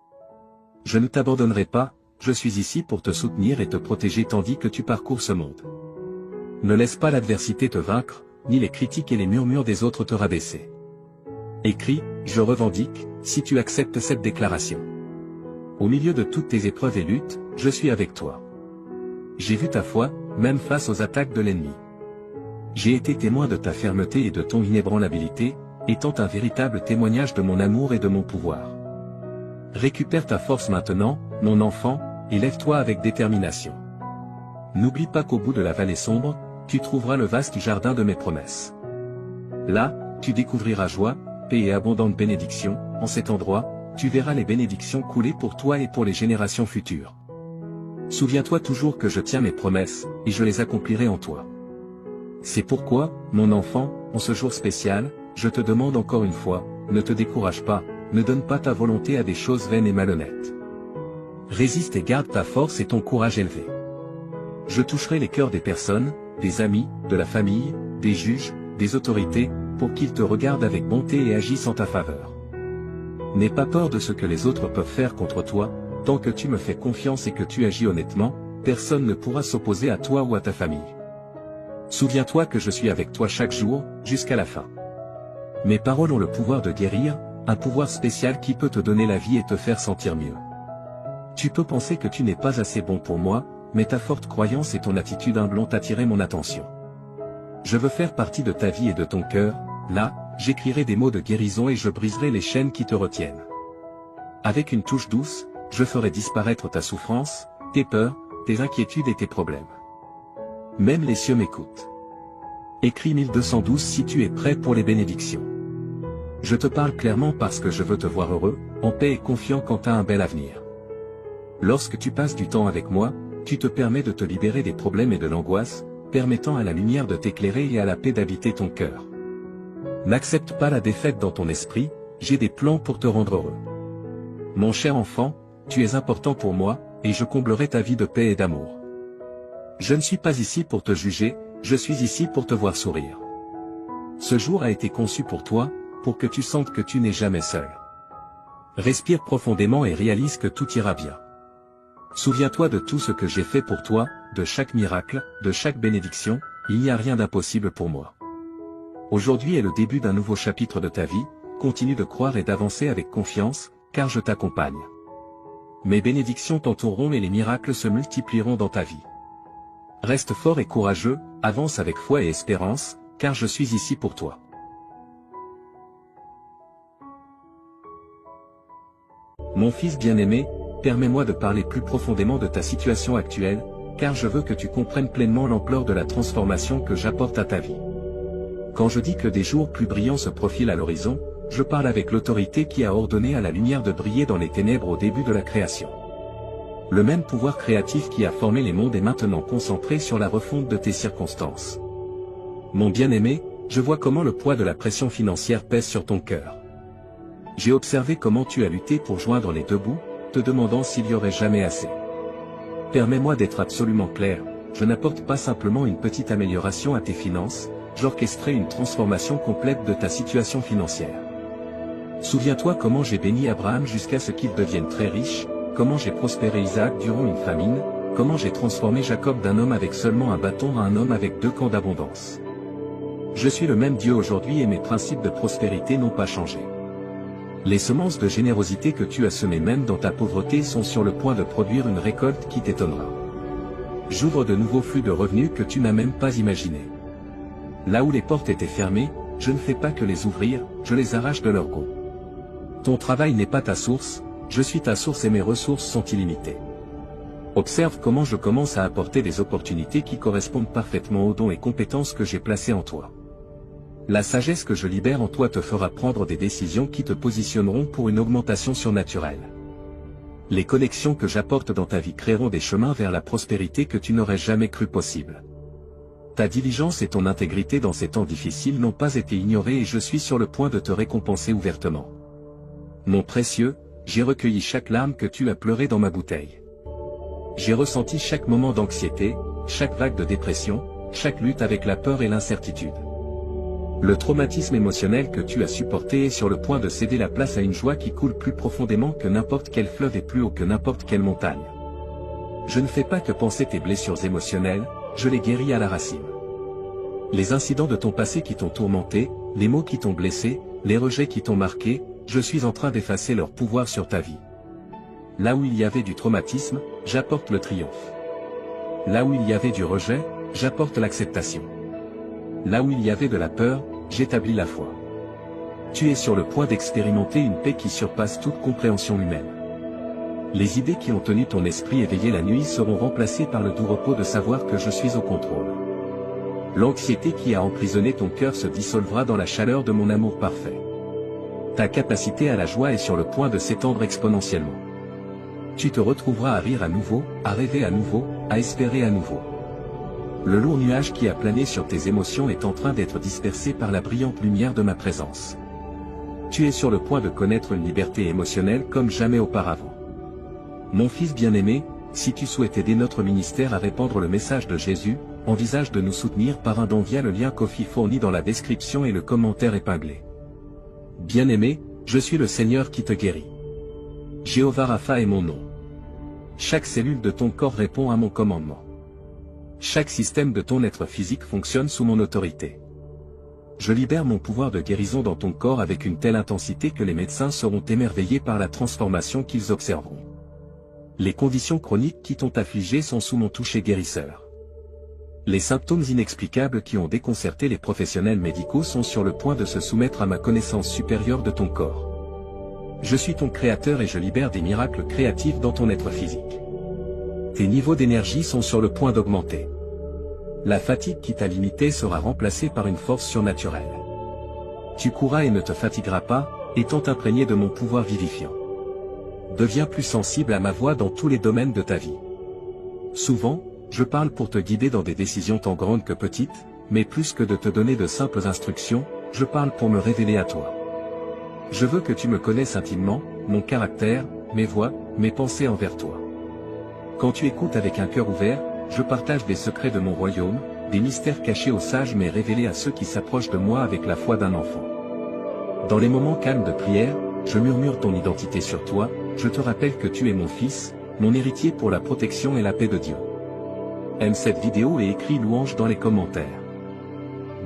Speaker 1: Je ne t'abandonnerai pas, je suis ici pour te soutenir et te protéger tandis que tu parcours ce monde. Ne laisse pas l'adversité te vaincre, ni les critiques et les murmures des autres te rabaisser. Écris, je revendique, si tu acceptes cette déclaration. Au milieu de toutes tes épreuves et luttes, je suis avec toi. J'ai vu ta foi, même face aux attaques de l'ennemi. J'ai été témoin de ta fermeté et de ton inébranlabilité, étant un véritable témoignage de mon amour et de mon pouvoir. Récupère ta force maintenant, mon enfant, et lève-toi avec détermination. N'oublie pas qu'au bout de la vallée sombre, tu trouveras le vaste jardin de mes promesses. Là, tu découvriras joie, paix et abondante bénédiction, en cet endroit, tu verras les bénédictions couler pour toi et pour les générations futures. Souviens-toi toujours que je tiens mes promesses, et je les accomplirai en toi. C'est pourquoi, mon enfant, en ce jour spécial, je te demande encore une fois, ne te décourage pas, ne donne pas ta volonté à des choses vaines et malhonnêtes. Résiste et garde ta force et ton courage élevé. Je toucherai les cœurs des personnes, des amis, de la famille, des juges, des autorités, pour qu'ils te regardent avec bonté et agissent en ta faveur. N'aie pas peur de ce que les autres peuvent faire contre toi, tant que tu me fais confiance et que tu agis honnêtement, personne ne pourra s'opposer à toi ou à ta famille. Souviens-toi que je suis avec toi chaque jour, jusqu'à la fin. Mes paroles ont le pouvoir de guérir, un pouvoir spécial qui peut te donner la vie et te faire sentir mieux. Tu peux penser que tu n'es pas assez bon pour moi, mais ta forte croyance et ton attitude humble ont attiré mon attention. Je veux faire partie de ta vie et de ton cœur, là, j'écrirai des mots de guérison et je briserai les chaînes qui te retiennent. Avec une touche douce, je ferai disparaître ta souffrance, tes peurs, tes inquiétudes et tes problèmes. Même les cieux m'écoutent. Écris 1212 si tu es prêt pour les bénédictions. Je te parle clairement parce que je veux te voir heureux, en paix et confiant quant à un bel avenir. Lorsque tu passes du temps avec moi, tu te permets de te libérer des problèmes et de l'angoisse, permettant à la lumière de t'éclairer et à la paix d'habiter ton cœur. N'accepte pas la défaite dans ton esprit, j'ai des plans pour te rendre heureux. Mon cher enfant, tu es important pour moi, et je comblerai ta vie de paix et d'amour. Je ne suis pas ici pour te juger, je suis ici pour te voir sourire. Ce jour a été conçu pour toi, pour que tu sentes que tu n'es jamais seul. Respire profondément et réalise que tout ira bien. Souviens-toi de tout ce que j'ai fait pour toi, de chaque miracle, de chaque bénédiction, il n'y a rien d'impossible pour moi. Aujourd'hui est le début d'un nouveau chapitre de ta vie, continue de croire et d'avancer avec confiance, car je t'accompagne. Mes bénédictions t'entoureront et les miracles se multiplieront dans ta vie. Reste fort et courageux, avance avec foi et espérance, car je suis ici pour toi. Mon fils bien-aimé, permets-moi de parler plus profondément de ta situation actuelle, car je veux que tu comprennes pleinement l'ampleur de la transformation que j'apporte à ta vie. Quand je dis que des jours plus brillants se profilent à l'horizon, je parle avec l'autorité qui a ordonné à la lumière de briller dans les ténèbres au début de la création. Le même pouvoir créatif qui a formé les mondes est maintenant concentré sur la refonte de tes circonstances. Mon bien-aimé, je vois comment le poids de la pression financière pèse sur ton cœur. J'ai observé comment tu as lutté pour joindre les deux bouts, te demandant s'il y aurait jamais assez. Permets-moi d'être absolument clair, je n'apporte pas simplement une petite amélioration à tes finances, j'orchestrerai une transformation complète de ta situation financière. Souviens-toi comment j'ai béni Abraham jusqu'à ce qu'il devienne très riche, comment j'ai prospéré Isaac durant une famine, comment j'ai transformé Jacob d'un homme avec seulement un bâton à un homme avec 2 camps d'abondance. Je suis le même Dieu aujourd'hui et mes principes de prospérité n'ont pas changé. Les semences de générosité que tu as semées même dans ta pauvreté sont sur le point de produire une récolte qui t'étonnera. J'ouvre de nouveaux flux de revenus que tu n'as même pas imaginés. Là où les portes étaient fermées, je ne fais pas que les ouvrir, je les arrache de leur gonds. Ton travail n'est pas ta source, je suis ta source et mes ressources sont illimitées. Observe comment je commence à apporter des opportunités qui correspondent parfaitement aux dons et compétences que j'ai placés en toi. La sagesse que je libère en toi te fera prendre des décisions qui te positionneront pour une augmentation surnaturelle. Les connexions que j'apporte dans ta vie créeront des chemins vers la prospérité que tu n'aurais jamais cru possible. Ta diligence et ton intégrité dans ces temps difficiles n'ont pas été ignorées et je suis sur le point de te récompenser ouvertement. Mon précieux, j'ai recueilli chaque larme que tu as pleurée dans ma bouteille. J'ai ressenti chaque moment d'anxiété, chaque vague de dépression, chaque lutte avec la peur et l'incertitude. Le traumatisme émotionnel que tu as supporté est sur le point de céder la place à une joie qui coule plus profondément que n'importe quel fleuve et plus haut que n'importe quelle montagne. Je ne fais pas que penser tes blessures émotionnelles, je les guéris à la racine. Les incidents de ton passé qui t'ont tourmenté, les mots qui t'ont blessé, les rejets qui t'ont marqué, je suis en train d'effacer leur pouvoir sur ta vie. Là où il y avait du traumatisme, j'apporte le triomphe. Là où il y avait du rejet, j'apporte l'acceptation. Là où il y avait de la peur, j'établis la foi. Tu es sur le point d'expérimenter une paix qui surpasse toute compréhension humaine. Les idées qui ont tenu ton esprit éveillé la nuit seront remplacées par le doux repos de savoir que je suis au contrôle. L'anxiété qui a emprisonné ton cœur se dissolvera dans la chaleur de mon amour parfait. Ta capacité à la joie est sur le point de s'étendre exponentiellement. Tu te retrouveras à rire à nouveau, à rêver à nouveau, à espérer à nouveau. Le lourd nuage qui a plané sur tes émotions est en train d'être dispersé par la brillante lumière de ma présence. Tu es sur le point de connaître une liberté émotionnelle comme jamais auparavant. Mon fils bien-aimé, Si tu souhaites aider notre ministère à répandre le message de Jésus, envisage de nous soutenir par un don via le lien Ko-fi fourni dans la description et le commentaire épinglé. Bien-aimé, je suis le Seigneur qui te guérit. Jéhovah Rapha est mon nom. Chaque cellule de ton corps répond à mon commandement. Chaque système de ton être physique fonctionne sous mon autorité. Je libère mon pouvoir de guérison dans ton corps avec une telle intensité que les médecins seront émerveillés par la transformation qu'ils observeront. Les conditions chroniques qui t'ont affligé sont sous mon toucher guérisseur. Les symptômes inexplicables qui ont déconcerté les professionnels médicaux sont sur le point de se soumettre à ma connaissance supérieure de ton corps. Je suis ton créateur et je libère des miracles créatifs dans ton être physique. Tes niveaux d'énergie sont sur le point d'augmenter. La fatigue qui t'a limité sera remplacée par une force surnaturelle. Tu courras et ne te fatigueras pas, étant imprégné de mon pouvoir vivifiant. Deviens plus sensible à ma voix dans tous les domaines de ta vie. Souvent, je parle pour te guider dans des décisions tant grandes que petites, mais plus que de te donner de simples instructions, je parle pour me révéler à toi. Je veux que tu me connaisses intimement, mon caractère, mes voies, mes pensées envers toi. Quand tu écoutes avec un cœur ouvert, je partage des secrets de mon royaume, des mystères cachés aux sages mais révélés à ceux qui s'approchent de moi avec la foi d'un enfant. Dans les moments calmes de prière, je murmure ton identité sur toi, je te rappelle que tu es mon fils, mon héritier pour la protection et la paix de Dieu. Aime cette vidéo et écris louange dans les commentaires.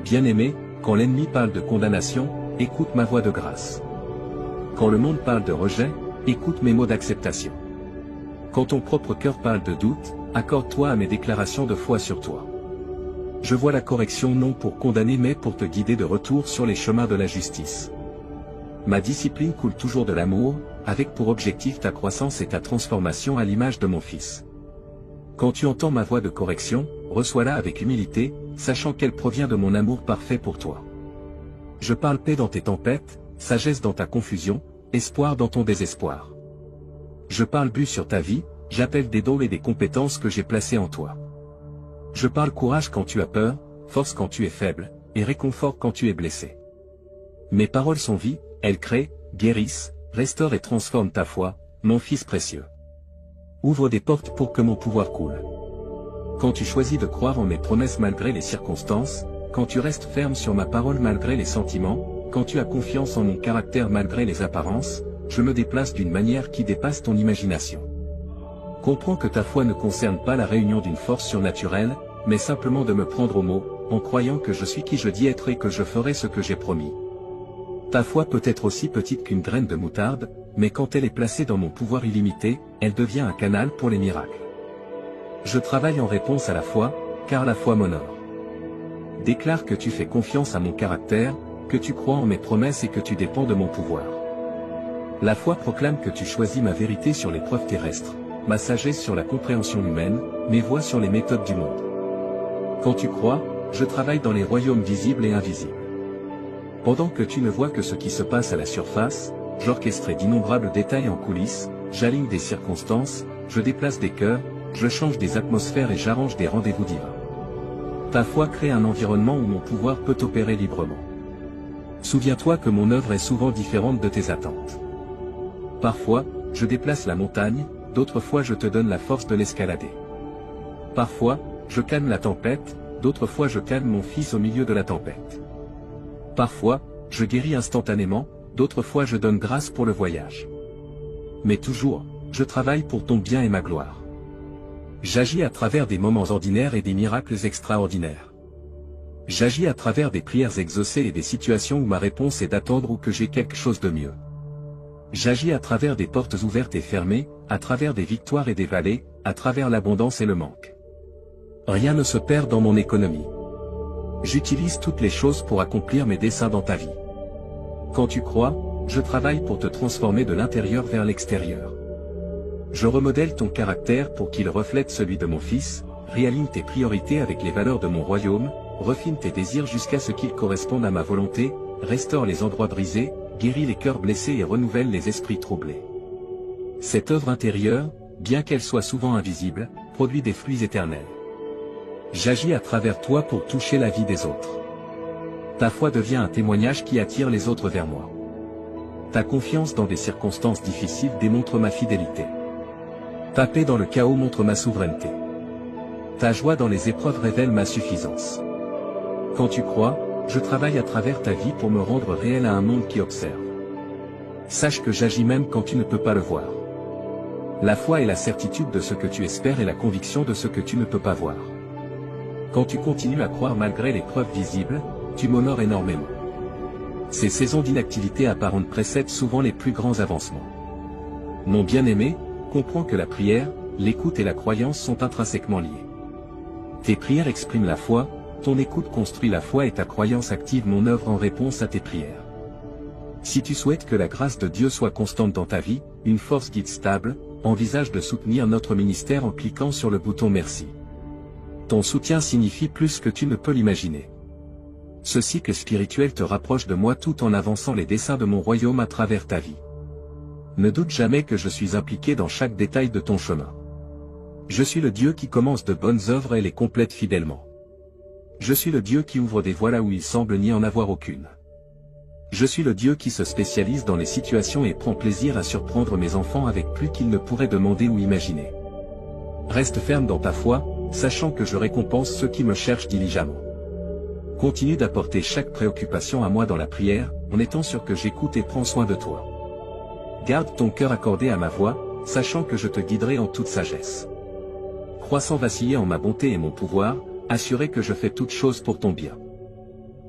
Speaker 1: Bien-aimé, quand l'ennemi parle de condamnation, écoute ma voix de grâce. Quand le monde parle de rejet, écoute mes mots d'acceptation. Quand ton propre cœur parle de doute, accorde-toi à mes déclarations de foi sur toi. Je vois la correction non pour condamner mais pour te guider de retour sur les chemins de la justice. Ma discipline coule toujours de l'amour, avec pour objectif ta croissance et ta transformation à l'image de mon Fils. Quand tu entends ma voix de correction, reçois-la avec humilité, sachant qu'elle provient de mon amour parfait pour toi. Je parle paix dans tes tempêtes, sagesse dans ta confusion, espoir dans ton désespoir. Je parle but sur ta vie, j'appelle des dons et des compétences que j'ai placées en toi. Je parle courage quand tu as peur, force quand tu es faible, et réconfort quand tu es blessé. Mes paroles sont vie, elles créent, guérissent, restaurent et transforment ta foi, mon Fils précieux. Ouvre des portes pour que mon pouvoir coule. Quand tu choisis de croire en mes promesses malgré les circonstances, quand tu restes ferme sur ma parole malgré les sentiments, quand tu as confiance en mon caractère malgré les apparences, je me déplace d'une manière qui dépasse ton imagination. Comprends que ta foi ne concerne pas la réunion d'une force surnaturelle, mais simplement de me prendre au mot, en croyant que je suis qui je dis être et que je ferai ce que j'ai promis. Ta foi peut être aussi petite qu'une graine de moutarde, mais quand elle est placée dans mon pouvoir illimité, elle devient un canal pour les miracles. Je travaille en réponse à la foi, car la foi m'honore. Déclare que tu fais confiance à mon caractère, que tu crois en mes promesses et que tu dépends de mon pouvoir. La foi proclame que tu choisis ma vérité sur les preuves terrestres, ma sagesse sur la compréhension humaine, mes voies sur les méthodes du monde. Quand tu crois, je travaille dans les royaumes visibles et invisibles. Pendant que tu ne vois que ce qui se passe à la surface, j'orchestrerai d'innombrables détails en coulisses, j'aligne des circonstances, je déplace des cœurs, je change des atmosphères et j'arrange des rendez-vous divins. Ta foi crée un environnement où mon pouvoir peut opérer librement. Souviens-toi que mon œuvre est souvent différente de tes attentes. Parfois, je déplace la montagne, d'autres fois je te donne la force de l'escalader. Parfois, je calme la tempête, d'autres fois je calme mon Fils au milieu de la tempête. Parfois, je guéris instantanément, d'autres fois je donne grâce pour le voyage. Mais toujours, je travaille pour ton bien et ma gloire. J'agis à travers des moments ordinaires et des miracles extraordinaires. J'agis à travers des prières exaucées et des situations où ma réponse est d'attendre ou que j'ai quelque chose de mieux. J'agis à travers des portes ouvertes et fermées, à travers des victoires et des vallées, à travers l'abondance et le manque. Rien ne se perd dans mon économie. J'utilise toutes les choses pour accomplir mes desseins dans ta vie. Quand tu crois, je travaille pour te transformer de l'intérieur vers l'extérieur. Je remodèle ton caractère pour qu'il reflète celui de mon Fils, réaligne tes priorités avec les valeurs de mon royaume, refine tes désirs jusqu'à ce qu'ils correspondent à ma volonté, restaure les endroits brisés, guérit les cœurs blessés et renouvelle les esprits troublés. Cette œuvre intérieure, bien qu'elle soit souvent invisible, produit des fruits éternels. J'agis à travers toi pour toucher la vie des autres. Ta foi devient un témoignage qui attire les autres vers moi. Ta confiance dans des circonstances difficiles démontre ma fidélité. Ta paix dans le chaos montre ma souveraineté. Ta joie dans les épreuves révèle ma suffisance. Quand tu crois, je travaille à travers ta vie pour me rendre réel à un monde qui observe. Sache que j'agis même quand tu ne peux pas le voir. La foi est la certitude de ce que tu espères et la conviction de ce que tu ne peux pas voir. Quand tu continues à croire malgré les preuves visibles, tu m'honores énormément. Ces saisons d'inactivité apparente précèdent souvent les plus grands avancements. Mon bien-aimé, comprends que la prière, l'écoute et la croyance sont intrinsèquement liées. Tes prières expriment la foi, ton écoute construit la foi et ta croyance active mon œuvre en réponse à tes prières. Si tu souhaites que la grâce de Dieu soit constante dans ta vie, une force guide stable, envisage de soutenir notre ministère en cliquant sur le bouton Merci. Ton soutien signifie plus que tu ne peux l'imaginer. Ce cycle spirituel te rapproche de moi tout en avançant les desseins de mon royaume à travers ta vie. Ne doute jamais que je suis impliqué dans chaque détail de ton chemin. Je suis le Dieu qui commence de bonnes œuvres et les complète fidèlement. Je suis le Dieu qui ouvre des voies là où il semble n'y en avoir aucune. Je suis le Dieu qui se spécialise dans les situations et prend plaisir à surprendre mes enfants avec plus qu'ils ne pourraient demander ou imaginer. Reste ferme dans ta foi, sachant que je récompense ceux qui me cherchent diligemment. Continue d'apporter chaque préoccupation à moi dans la prière, en étant sûr que j'écoute et prends soin de toi. Garde ton cœur accordé à ma voix, sachant que je te guiderai en toute sagesse. Crois sans vaciller en ma bonté et mon pouvoir, assuré que je fais toutes choses pour ton bien.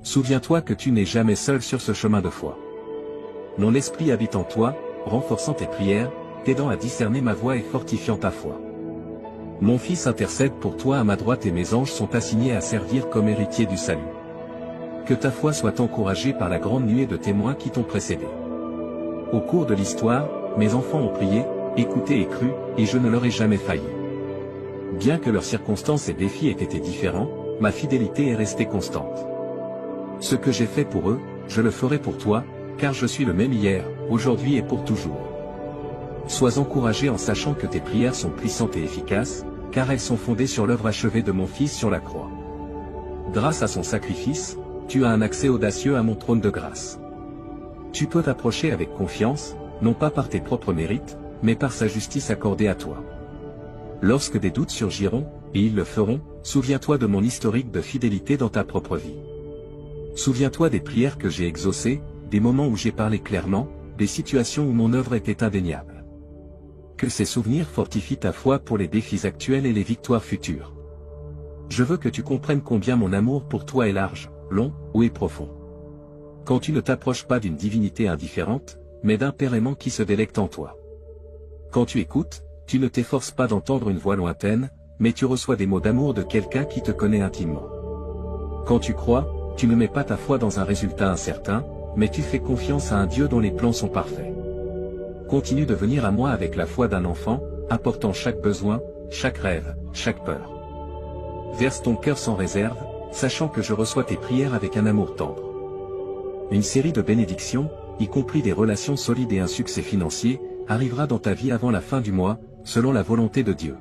Speaker 1: Souviens-toi que tu n'es jamais seul sur ce chemin de foi. Mon esprit habite en toi, renforçant tes prières, t'aidant à discerner ma voix et fortifiant ta foi. Mon Fils intercède pour toi à ma droite et mes anges sont assignés à servir comme héritiers du salut. Que ta foi soit encouragée par la grande nuée de témoins qui t'ont précédé. Au cours de l'histoire, mes enfants ont prié, écouté et cru, et je ne leur ai jamais failli. Bien que leurs circonstances et défis aient été différents, ma fidélité est restée constante. Ce que j'ai fait pour eux, je le ferai pour toi, car je suis le même hier, aujourd'hui et pour toujours. Sois encouragé en sachant que tes prières sont puissantes et efficaces, car elles sont fondées sur l'œuvre achevée de mon Fils sur la croix. Grâce à son sacrifice, tu as un accès audacieux à mon trône de grâce. Tu peux t'approcher avec confiance, non pas par tes propres mérites, mais par sa justice accordée à toi. Lorsque des doutes surgiront, et ils le feront, souviens-toi de mon historique de fidélité dans ta propre vie. Souviens-toi des prières que j'ai exaucées, des moments où j'ai parlé clairement, des situations où mon œuvre était indéniable. Que ces souvenirs fortifient ta foi pour les défis actuels et les victoires futures. Je veux que tu comprennes combien mon amour pour toi est large, long, haut et profond. Quand tu ne t'approches pas d'une divinité indifférente, mais d'un Père aimant qui se délecte en toi. Quand tu écoutes, tu ne t'efforces pas d'entendre une voix lointaine, mais tu reçois des mots d'amour de quelqu'un qui te connaît intimement. Quand tu crois, tu ne mets pas ta foi dans un résultat incertain, mais tu fais confiance à un Dieu dont les plans sont parfaits. Continue de venir à moi avec la foi d'un enfant, apportant chaque besoin, chaque rêve, chaque peur. Verse ton cœur sans réserve, sachant que je reçois tes prières avec un amour tendre. Une série de bénédictions, y compris des relations solides et un succès financier, arrivera dans ta vie avant la fin du mois, selon la volonté de Dieu.